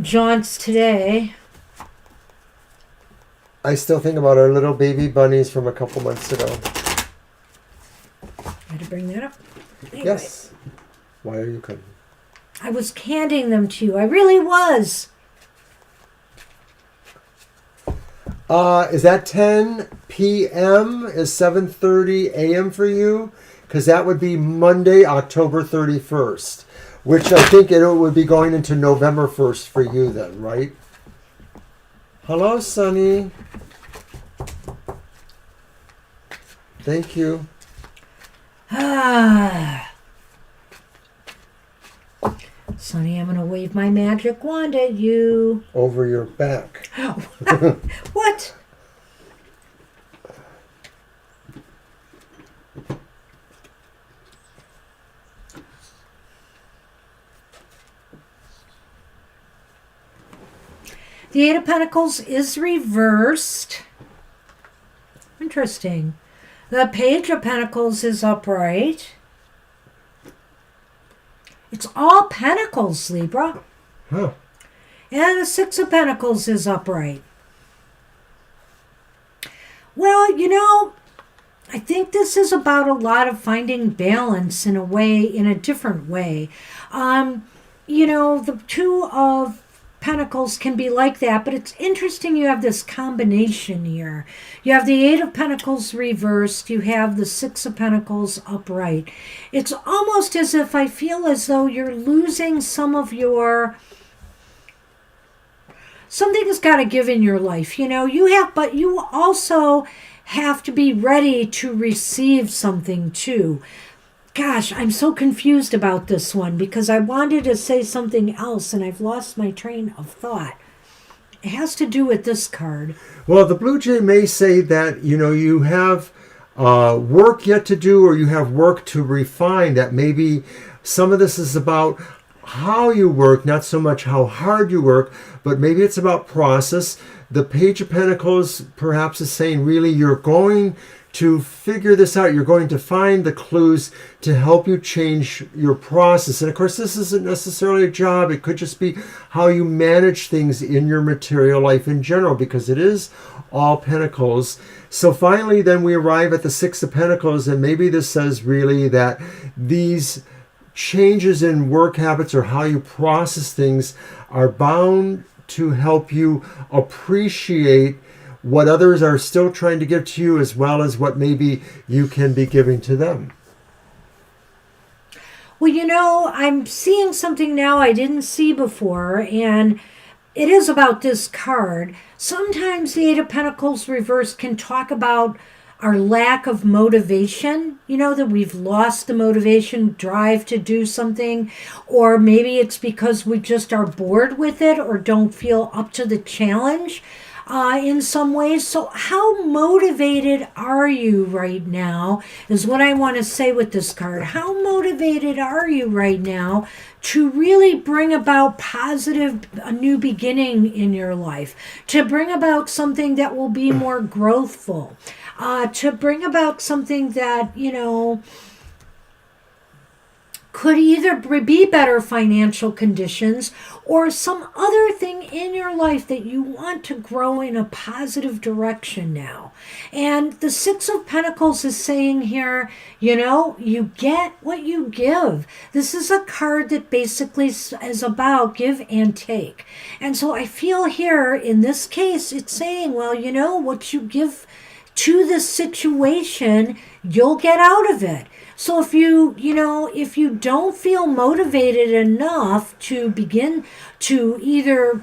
jaunts today. I still think about our little baby bunnies from a couple months ago. Had to bring that up. Anyway. Yes. Why are you cutting? I was handing them to you. I really was. Is that 10 p.m.? Is 7:30 a.m. for you? Because that would be Monday, October 31st, which I think it would be going into November 1st for you then, right? Hello, Sunny. Thank you. Sonny, I'm going to wave my magic wand at you. Over your back. What? The Eight of Pentacles is reversed. Interesting. The Page of Pentacles is upright. It's all Pentacles, Libra. Huh. And the Six of Pentacles is upright. Well, you know, I think this is about a lot of finding balance in a way, in a different way. You know, the Two of Pentacles can be like that, but it's interesting you have this combination here. You have the Eight of Pentacles reversed, you have the Six of Pentacles upright. It's almost as if I feel as though you're losing some of your... Something has got to give in your life, you know. You have, but you also have to be ready to receive something too. Gosh, I'm so confused about this one because I wanted to say something else and I've lost my train of thought. It has to do with this card. Well, the Blue Jay may say that, you know, you have work yet to do, or you have work to refine, that maybe some of this is about how you work, not so much how hard you work, but maybe it's about process. The Page of Pentacles perhaps is saying really you're going to figure this out. You're going to find the clues to help you change your process. And of course, this isn't necessarily a job. It could just be how you manage things in your material life in general, because it is all Pentacles. So finally, then we arrive at the Six of Pentacles, and maybe this says really that these changes in work habits or how you process things are bound to help you appreciate what others are still trying to give to you, as well as what maybe you can be giving to them. Well, you know, I'm seeing something now I didn't see before, and it is about this card. Sometimes the Eight of Pentacles reversed can talk about our lack of motivation, you know, that we've lost the motivation, drive to do something, or maybe it's because we just are bored with it or don't feel up to the challenge. In some ways. So how motivated are you right now is what I want to say with this card. How motivated are you right now to really bring about a new beginning in your life, to bring about something that will be more growthful, to bring about something that, you know, could either be better financial conditions or some other thing in your life that you want to grow in a positive direction now. And the Six of Pentacles is saying here, you know, you get what you give. This is a card that basically is about give and take. And so I feel here in this case, it's saying, well, you know, what you give to this situation, you'll get out of it. So if if you don't feel motivated enough to begin to either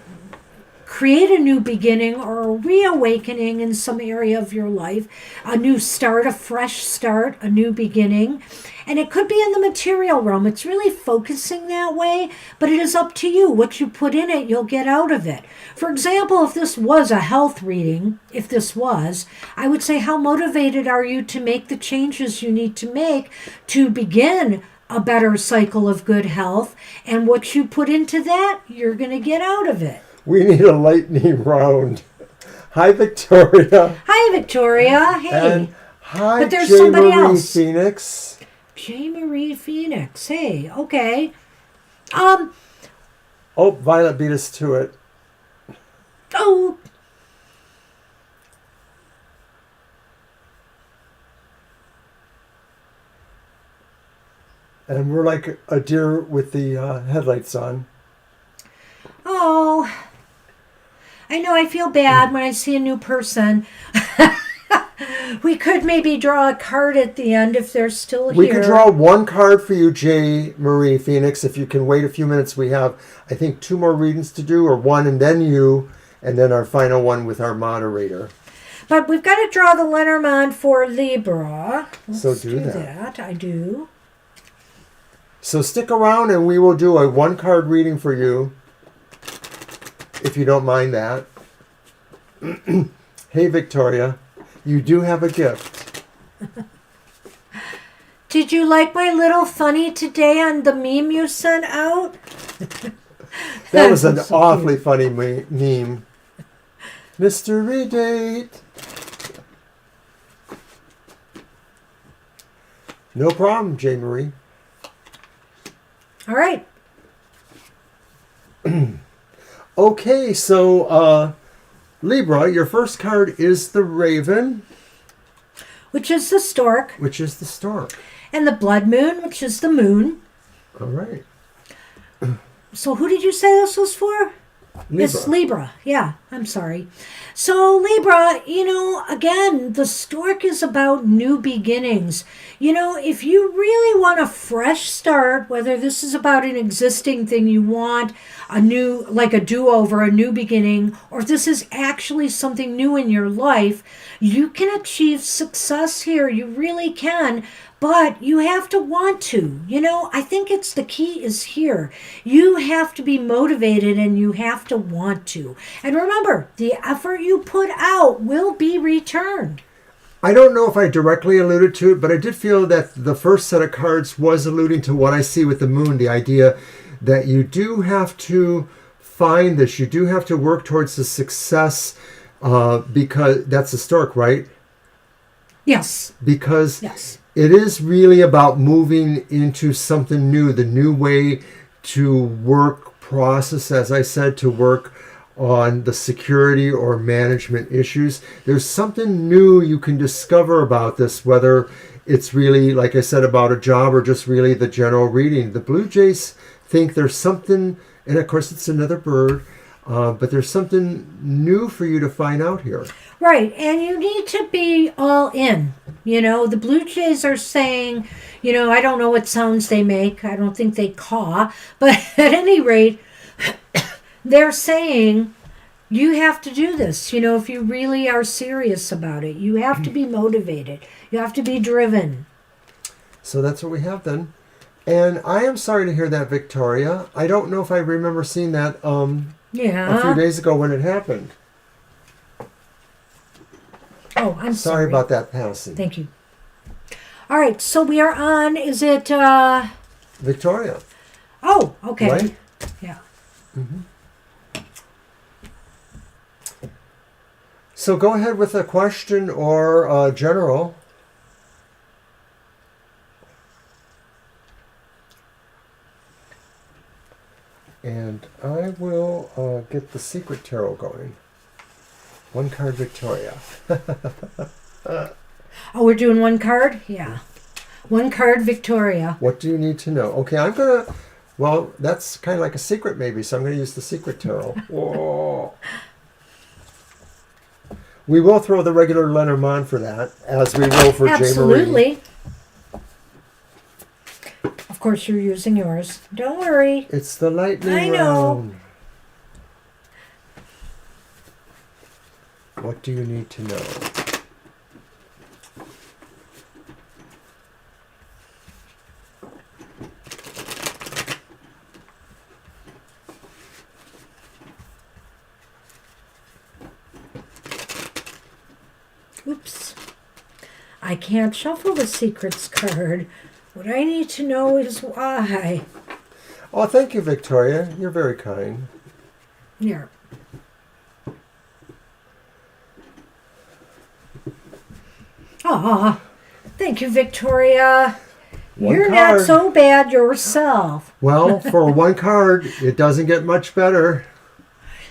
create a new beginning or a reawakening in some area of your life, a new start, a fresh start, a new beginning. And it could be in the material realm. It's really focusing that way, but it is up to you. What you put in it, you'll get out of it. For example, if this was a health reading, I would say, how motivated are you to make the changes you need to make to begin a better cycle of good health? And what you put into that, you're going to get out of it. We need a lightning round. Hi, Victoria. Hi, Victoria. Hey. And hi, but there's J. somebody Marie else. Phoenix. J. Marie Phoenix. Hey, okay. Oh, Violet beat us to it. Oh. And we're like a deer with the headlights on. Oh, I know I feel bad when I see a new person. We could maybe draw a card at the end if they're still here. We could draw one card for you, J. Marie Phoenix. If you can wait a few minutes, we have, I think, 2 more readings to do, or one and then you, and then our final one with our moderator. But we've got to draw the Lenormand for Libra. Let's do that. I do. So stick around and we will do a 1-card reading for you, if you don't mind that. Hey, Victoria, you do have a gift. Did you like my little funny today on the meme you sent out? That was an awfully funny meme. Mystery date. No problem, J. Marie. All right. Okay, so Libra, your first card is the Raven, Which is the stork. which is the stork. And the blood moon, which is the moon. All right. So who did you say this was for? Libra. It's Libra. Yeah, I'm sorry. So Libra, again, the stork is about new beginnings. If you really want a fresh start, whether this is about an existing thing you want, a new, like a do-over, a new beginning, or if this is actually something new in your life, you can achieve success here. You really can. But you have to want to. I think it's the key is here. You have to be motivated and you have to want to. And remember, the effort you put out will be returned. I don't know if I directly alluded to it, but I did feel that the first set of cards was alluding to what I see with the moon, the idea that you do have to find this, you do have to work towards the success, because that's the stork, right? Yes. Because Yes. it is really about moving into something new, the new way to work process, as I said, to work on the security or management issues. There's something new you can discover about this, whether it's really, like I said, about a job or just really the general reading. The Blue Jays think there's something, and of course it's another bird, but there's something new for you to find out here. Right, and you need to be all in. The Blue Jays are saying, I don't know what sounds they make. I don't think they caw. But at any rate, they're saying you have to do this. If you really are serious about it, you have to be motivated. You have to be driven. So that's what we have then. And I am sorry to hear that, Victoria. I don't know if I remember seeing that a few days ago when it happened. Oh, I'm sorry. Sorry about that passing. Thank you. All right, so we are on, is it... Victoria. Oh, okay. Right? Yeah. Mm-hmm. So go ahead with a question or general. And I will get the secret tarot going. 1 card, Victoria. Oh, we're doing 1 card? Yeah. 1 card, Victoria. What do you need to know? Okay, I'm going to... Well, that's kind of like a secret maybe, so I'm going to use the secret tarot. Whoa. We will throw the regular Lenormand for that, as we will for J. Marie. Absolutely. Of course, you're using yours. Don't worry. It's the lightning I know. round. What do you need to know? Oops. I can't shuffle the secrets card. What I need to know is why. Oh, thank you, Victoria. You're very kind. Here. Aw, thank you, Victoria. You're not card. so bad yourself. Well, for 1 card, it doesn't get much better.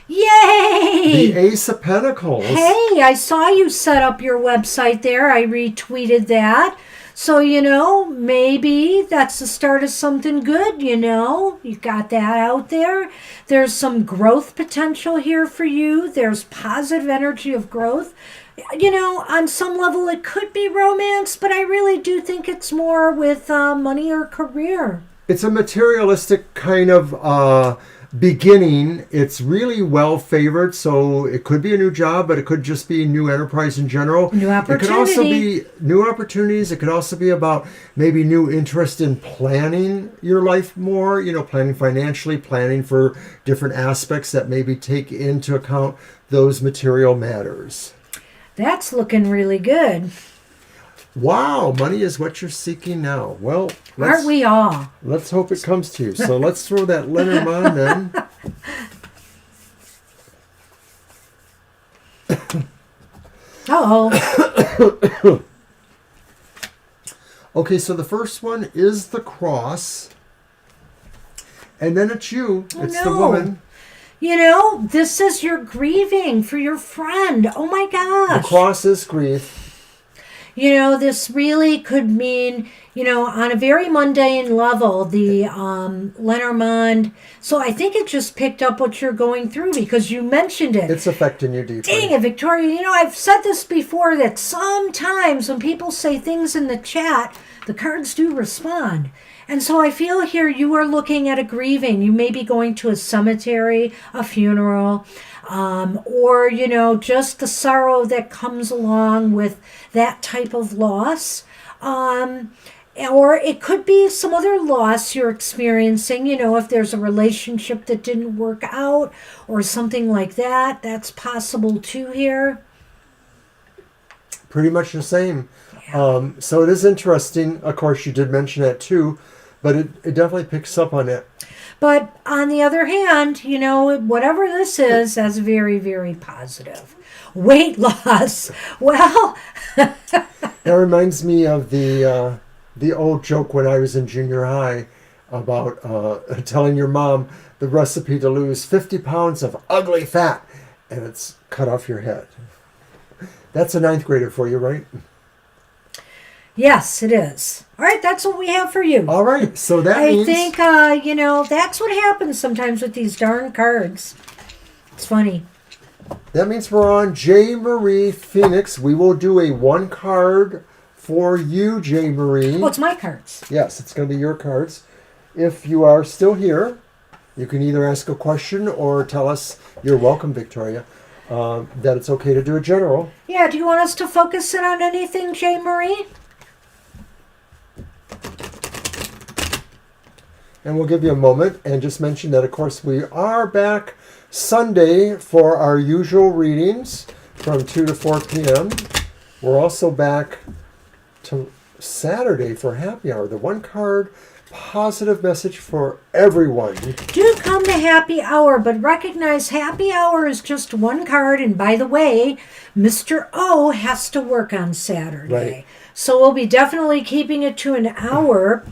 Yay! The Ace of Pentacles. Hey, I saw you set up your website there. I retweeted that. So, maybe that's the start of something good, You got that out there. There's some growth potential here for you. There's positive energy of growth. On some level it could be romance, but I really do think it's more with money or career. It's a materialistic kind of beginning. It's really well favored, so it could be a new job, but it could just be new enterprise in general. New It could also be new opportunities. It could also be about maybe new interest in planning your life more, planning financially, planning for different aspects that maybe take into account those material matters. That's looking really good. Wow, money is what you're seeking now. Well, aren't we all? Let's hope it comes to you. So let's throw that Lenormand then. Uh-oh. Okay, so the first one is the cross. And then it's you. It's the woman. This is your grieving for your friend. Oh my gosh. The cross is grief. This really could mean, on a very mundane level, the Lenormand. So I think it just picked up what you're going through because you mentioned it. It's affecting you deeply. Dang it, Victoria. I've said this before that sometimes when people say things in the chat, the cards do respond. And so I feel here you are looking at a grieving. You may be going to a cemetery, a funeral, or, just the sorrow that comes along with that type of loss. Or it could be some other loss you're experiencing, if there's a relationship that didn't work out or something like that. That's possible too here. Pretty much the same. Yeah. So it is interesting. Of course, you did mention that too. But it definitely picks up on it. But on the other hand, whatever this is, that's very, very positive. Weight loss. Well, that reminds me of the old joke when I was in junior high about telling your mom the recipe to lose 50 pounds of ugly fat, and it's cut off your head. That's a ninth grader for you, right? Yes, it is. All right, that's what we have for you. All right, so that means... I think, that's what happens sometimes with these darn cards. It's funny. That means we're on J. Marie Phoenix. We will do a one card for you, J. Marie. Oh, it's my cards. Yes, it's going to be your cards. If you are still here, you can either ask a question or tell us, you're welcome, Victoria, that it's okay to do a general. Yeah, do you want us to focus in on anything, J. Marie? And we'll give you a moment and just mention that, of course, we are back Sunday for our usual readings from 2 to 4 p.m. We're also back to Saturday for happy hour, the one card positive message for everyone. Do come to happy hour, but recognize happy hour is just one card. And by the way, Mr. O has to work on Saturday. Right. So we'll be definitely keeping it to an hour.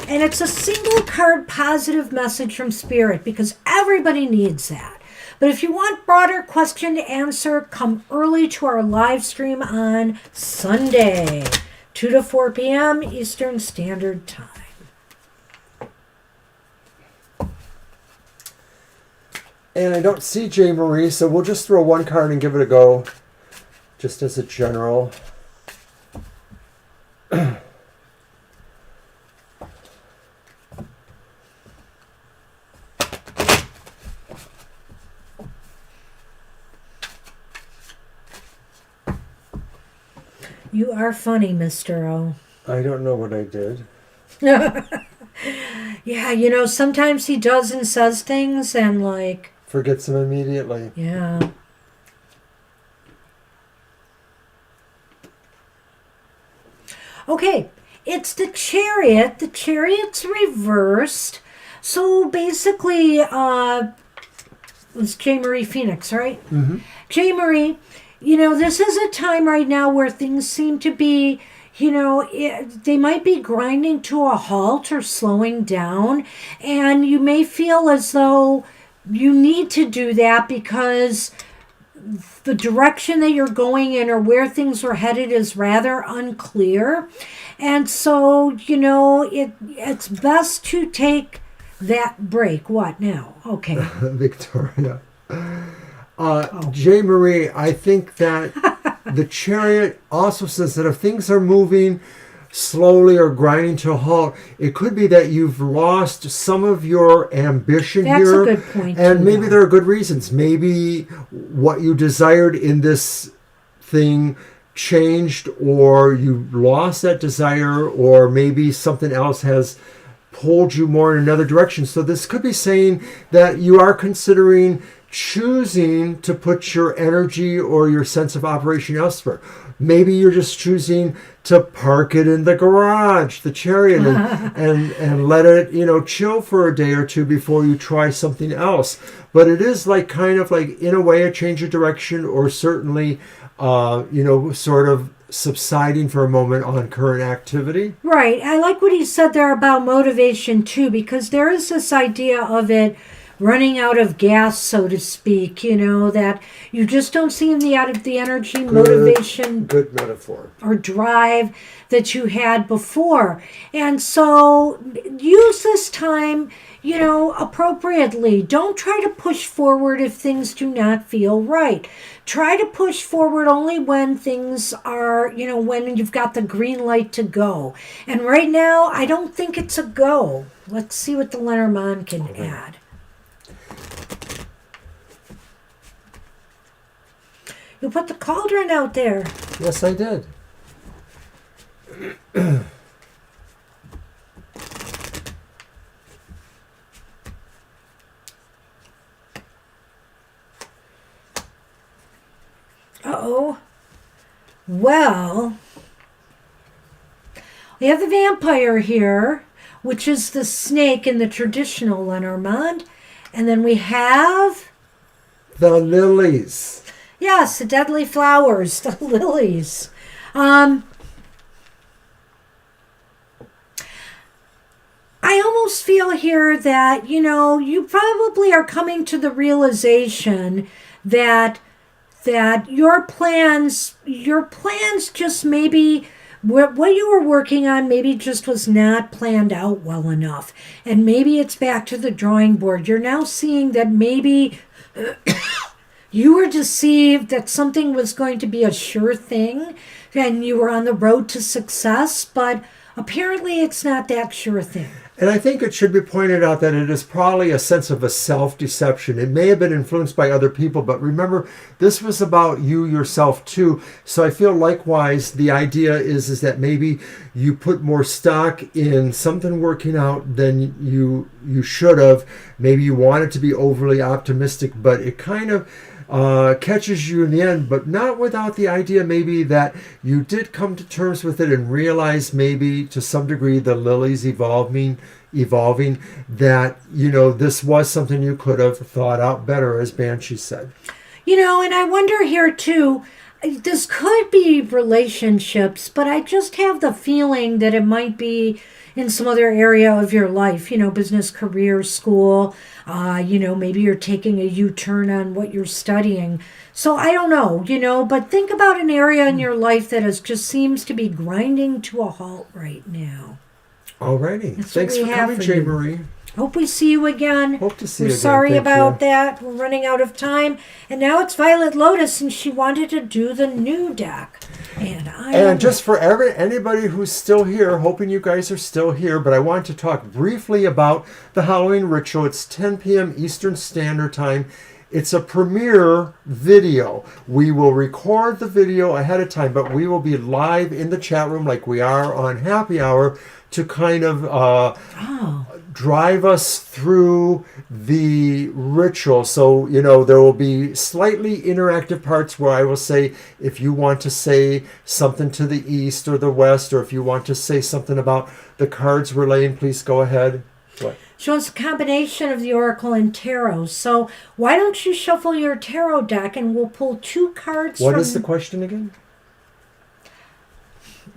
And it's a single card positive message from Spirit because everybody needs that. But if you want broader question to answer, come early to our live stream on Sunday, 2 to 4 p.m. Eastern Standard Time. And I don't see J. Marie, so we'll just throw one card and give it a go, just as a general. You are funny, Mr. O. I don't know what I did. Yeah, sometimes he does and says things and forgets them immediately. Yeah. Okay, it's the Chariot. The Chariot's reversed. So basically, it's J. Marie Phoenix, right? Mm-hmm. J. Marie, this is a time right now where things seem to be, they might be grinding to a halt or slowing down. And you may feel as though you need to do that because the direction that you're going in or where things are headed is rather unclear. And so, it's best to take that break. What now? Okay. Victoria. J. Marie, I think that the Chariot also says that if things are moving slowly or grinding to a halt, it could be that you've lost some of your ambition That's here. a good point, and too, maybe though. there are good reasons. Maybe what you desired in this thing changed, or you lost that desire, or maybe something else has pulled you more in another direction. So this could be saying that you are considering choosing to put your energy or your sense of operation elsewhere. Maybe you're just choosing to park it in the garage, the Chariot, and let it, chill for a day or two before you try something else. But it is kind of in a way a change of direction, or certainly, sort of subsiding for a moment on current activity. Right. I like what he said there about motivation too, because there is this idea of it running out of gas, so to speak, that you just don't seem out of the energy, motivation, Good metaphor. or drive that you had before. And so use this time, appropriately. Don't try to push forward if things do not feel right. Try to push forward only when things are, when you've got the green light to go. And right now, I don't think it's a go. Let's see what the Lenormand can add. You put the cauldron out there. Yes, I did. Uh-oh. Well, we have the vampire here, which is the snake in the traditional Lenormand. And then we have, The lilies. yes, the deadly flowers, the lilies. I almost feel here that, you probably are coming to the realization that your plans just maybe what you were working on maybe just was not planned out well enough. And maybe it's back to the drawing board. You're now seeing that maybe you were deceived that something was going to be a sure thing and you were on the road to success, but apparently it's not that sure thing. And I think it should be pointed out that it is probably a sense of a self-deception. It may have been influenced by other people, but remember, this was about you yourself too. So I feel likewise, the idea is that maybe you put more stock in something working out than you should have. Maybe you wanted to be overly optimistic, but it kind of catches you in the end, but not without the idea maybe that you did come to terms with it and realize maybe to some degree the lilies evolving that this was something you could have thought out better, as Banshee said. And I wonder here too, this could be relationships, but I just have the feeling that it might be in some other area of your life, business, career, school, maybe you're taking a U-turn on what you're studying. So I don't know, but think about an area in your life that just seems to be grinding to a halt right now. Alrighty. That's Thanks what for we have coming, for J. you. Marie. Hope we see you again. Hope to see We're you again. sorry Thank about you. that. We're running out of time. And now it's Violet Lotus, and she wanted to do the new deck. And just for anybody who's still here, hoping you guys are still here, but I want to talk briefly about the Halloween ritual. It's 10 p.m. Eastern Standard Time. It's a premiere video. We will record the video ahead of time, but we will be live in the chat room like we are on Happy Hour to kind of drive us through the ritual. So, there will be slightly interactive parts where I will say, if you want to say something to the east or the west, or if you want to say something about the cards we're laying, please go ahead. What? she wants a combination of the Oracle and Tarot. So why don't you shuffle your Tarot deck and we'll pull 2 cards What is the question again?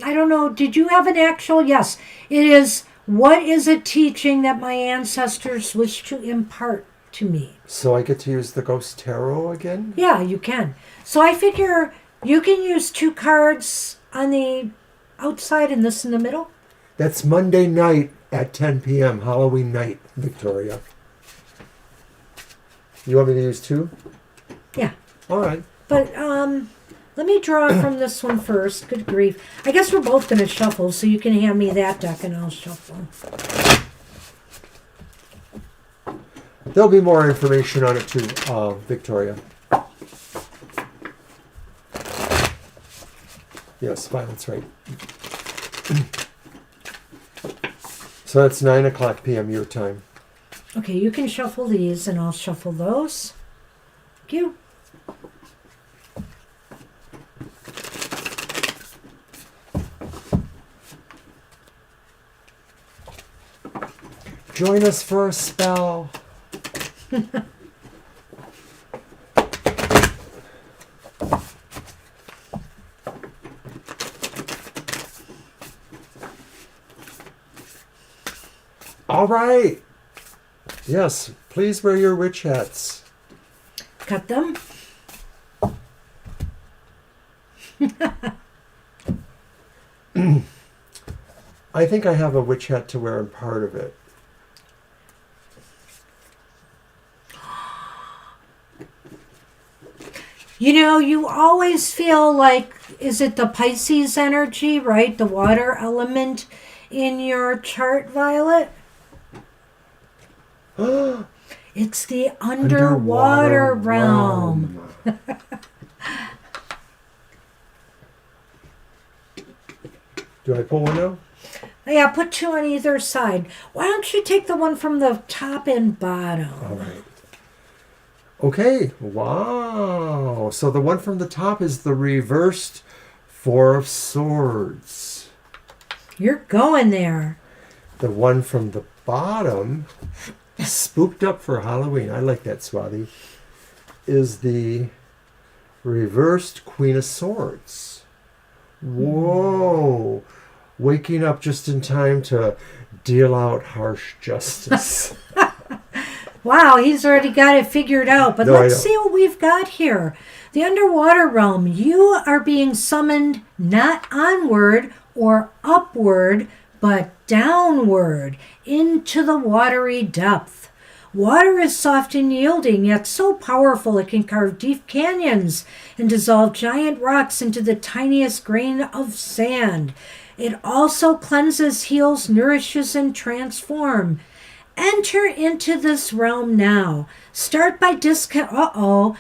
I don't know. Did you have an actual? Yes. It is, what is a teaching that my ancestors wish to impart to me. So I get to use the Ghost Tarot again? Yeah, you can. So I figure you can use 2 cards on the outside and this in the middle. That's Monday night at 10 p.m., Halloween night, Victoria. You want me to use 2? Yeah. All right. But let me draw from this one first. Good grief. I guess we're both going to shuffle, so you can hand me that deck and I'll shuffle. There'll be more information on it too, Victoria. Yes, Violet's right. So that's 9 o'clock p.m. your time. Okay, you can shuffle these and I'll shuffle those. Thank you. Join us for a spell. All right. Yes, please wear your witch hats. Cut them. I think I have a witch hat to wear in part of it. You know, you always feel like, is it the Pisces energy, right? The water element in your chart, Violet? It's the underwater realm. Do I pull one now? Yeah, put 2 on either side. Why don't you take the one from the top and bottom? All right. Okay. Wow. So the one from the top is the reversed 4 of Swords. You're going there. The one from the bottom, spooked up for Halloween, I like that, Swati, is the reversed Queen of Swords. Whoa. Waking up just in time to deal out harsh justice. Wow, he's already got it figured out. But No, let's see what we've got here. The underwater realm, you are being summoned not onward or upward, but downward into the watery depth. Water is soft and yielding, yet so powerful it can carve deep canyons and dissolve giant rocks into the tiniest grain of sand. It also cleanses, heals, nourishes, and transforms. Enter into this realm now. Start by disconnecting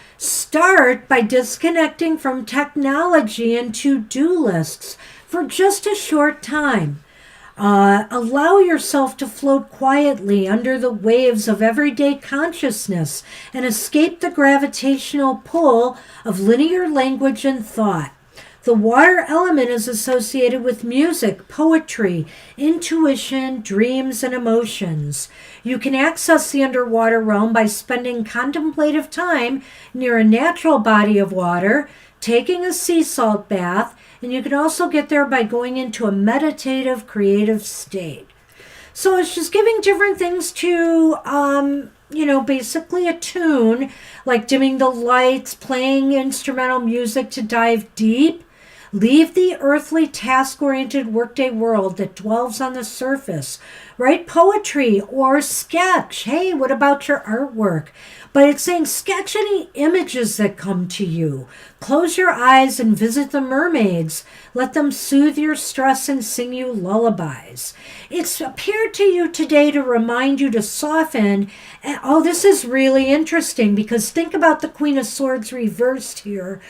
from technology and to-do lists for just a short time. Allow yourself to float quietly under the waves of everyday consciousness and escape the gravitational pull of linear language and thought. The water element is associated with music, poetry, intuition, dreams, and emotions. You can access the underwater realm by spending contemplative time near a natural body of water, taking a sea salt bath, and you can also get there by going into a meditative, creative state. So it's just giving different things to, basically attune, like dimming the lights, playing instrumental music to dive deep. Leave the earthly, task-oriented workday world that dwells on the surface. Write poetry or sketch. Hey, what about your artwork? But it's saying sketch any images that come to you. Close your eyes and visit the mermaids. Let them soothe your stress and sing you lullabies. It's appeared to you today to remind you to soften. And, this is really interesting because think about the Queen of Swords reversed here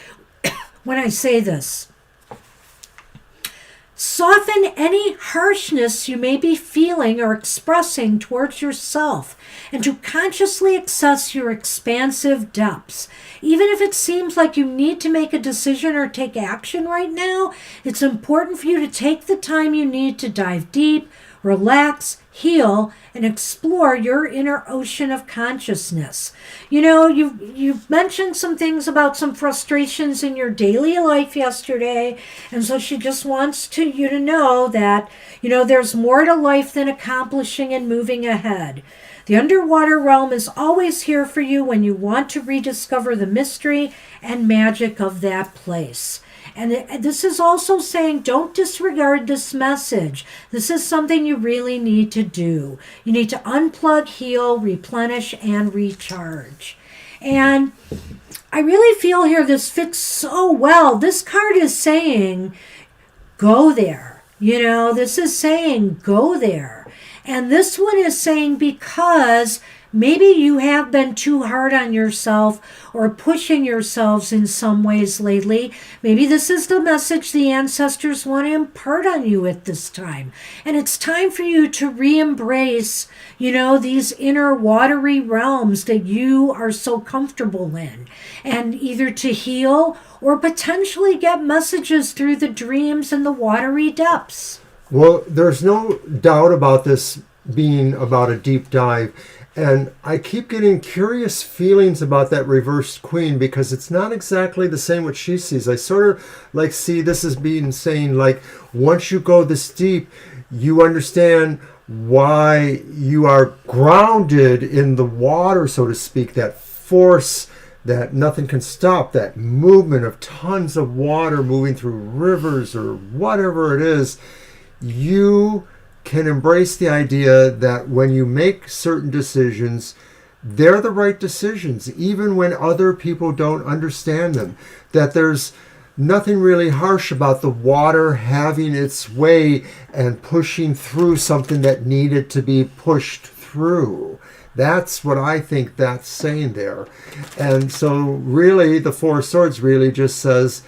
when I say this. Soften any harshness you may be feeling or expressing towards yourself and to consciously access your expansive depths. Even if it seems like you need to make a decision or take action right now, it's important for you to take the time you need to dive deep, relax, heal, and explore your inner ocean of consciousness. You know, you've mentioned some things about some frustrations in your daily life yesterday, and so she just wants you to know that, there's more to life than accomplishing and moving ahead. The underwater realm is always here for you when you want to rediscover the mystery and magic of that place. And this is also saying don't disregard this message. This is something you really need to do. You need to unplug, heal, replenish, and recharge. And I really feel here this fits so well. This card is saying, go there. This is saying, go there. And this one is saying because maybe you have been too hard on yourself or pushing yourselves in some ways lately. Maybe this is the message the ancestors want to impart on you at this time. And it's time for you to re-embrace, these inner watery realms that you are so comfortable in. And either to heal or potentially get messages through the dreams and the watery depths. Well, there's no doubt about this being about a deep dive. And I keep getting curious feelings about that reversed queen because it's not exactly the same what she sees. I sort of see this as being saying once you go this deep, you understand why you are grounded in the water, so to speak, that force that nothing can stop, that movement of tons of water moving through rivers or whatever it is. You can embrace the idea that when you make certain decisions, they're the right decisions, even when other people don't understand them. That there's nothing really harsh about the water having its way and pushing through something that needed to be pushed through. That's what I think that's saying there. And so really the Four of Swords really just says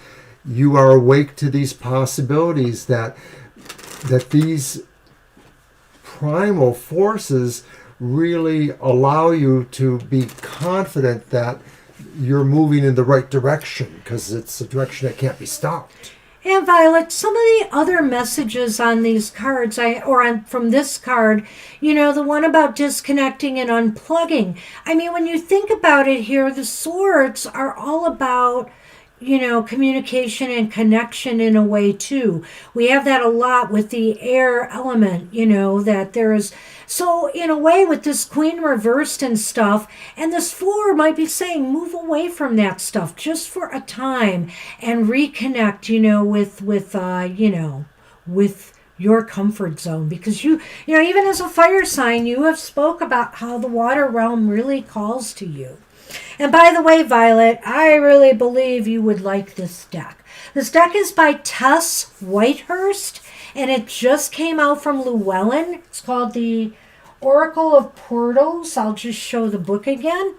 you are awake to these possibilities, that these primal forces really allow you to be confident that you're moving in the right direction because it's a direction that can't be stopped. And Violet, some of the other messages on these cards, from this card, the one about disconnecting and unplugging. I mean, when you think about it here, the swords are all about communication and connection in a way too. We have that a lot with the air element, that there is. So in a way with this queen reversed and stuff, and this four might be saying move away from that stuff just for a time and reconnect, with your comfort zone, because even as a fire sign, you have spoke about how the water realm really calls to you. And by the way, Violet, I really believe you would like this deck. This deck is by Tess Whitehurst, and it just came out from Llewellyn. It's called the Oracle of Portals. I'll just show the book again.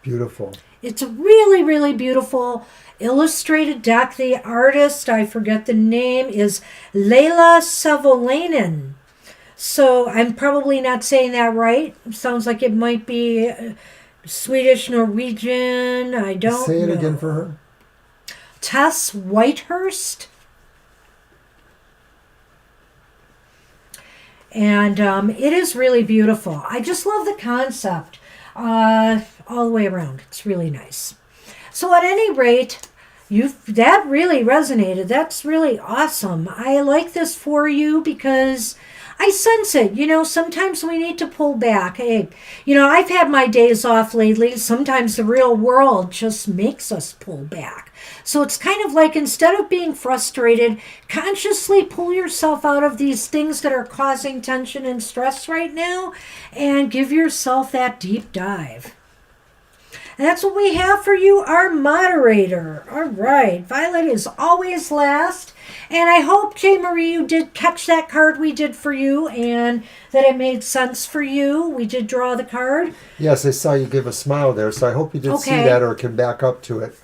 Beautiful. It's a really, really beautiful illustrated deck. The artist, I forget the name, is Leila Savolainen. So I'm probably not saying that right. Sounds like it might be Swedish, Norwegian. I don't Say it know. again for her. Tess Whitehurst. And it is really beautiful. I just love the concept all the way around. It's really nice. So at any rate, that really resonated. That's really awesome. I like this for you because I sense it. Sometimes we need to pull back. Hey, I've had my days off lately. Sometimes the real world just makes us pull back. So it's kind of like, instead of being frustrated, consciously pull yourself out of these things that are causing tension and stress right now and give yourself that deep dive. And that's what we have for you, our moderator. All right. Violet is always last. And I hope, J. Marie, you did catch that card we did for you and that it made sense for you. We did draw the card. Yes, I saw you give a smile there, so I hope you did see that or can back up to it.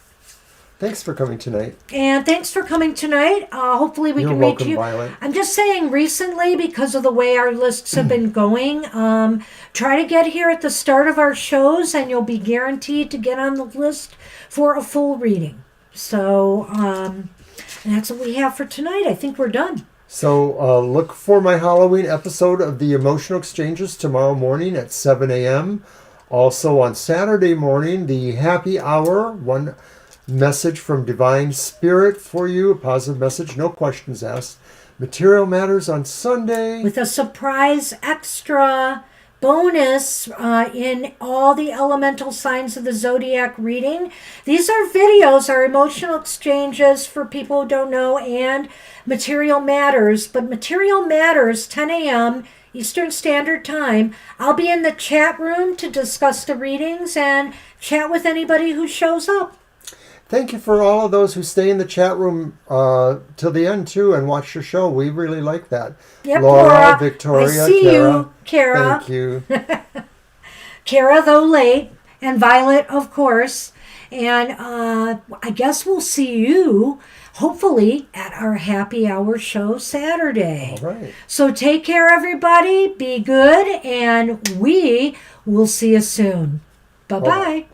Thanks for coming tonight. And thanks for coming tonight. Hopefully we can meet you. Violet. I'm just saying, recently, because of the way our lists have been going, try to get here at the start of our shows and you'll be guaranteed to get on the list for a full reading. So, and that's what we have for tonight. I think we're done. So look for my Halloween episode of the Emotional Exchanges tomorrow morning at 7 a.m. Also on Saturday morning, the Happy Hour, one message from Divine Spirit for you, a positive message, no questions asked. Material Matters on Sunday. with a surprise extra bonus in all the elemental signs of the zodiac reading. These are videos, are emotional exchanges for people who don't know, and Material Matters. But Material Matters, 10 a.m. Eastern Standard Time. I'll be in the chat room to discuss the readings and chat with anybody who shows up. Thank you for all of those who stay in the chat room till the end, too, and watch the show. We really like that. Yep, Laura, Laura, Victoria, I see Kara. you, Kara. Thank you. Kara, though late, and Violet, of course. And I guess we'll see you, hopefully, at our happy hour show Saturday. All right. So take care, everybody. Be good, and we will see you soon. Bye-bye. Bye-bye.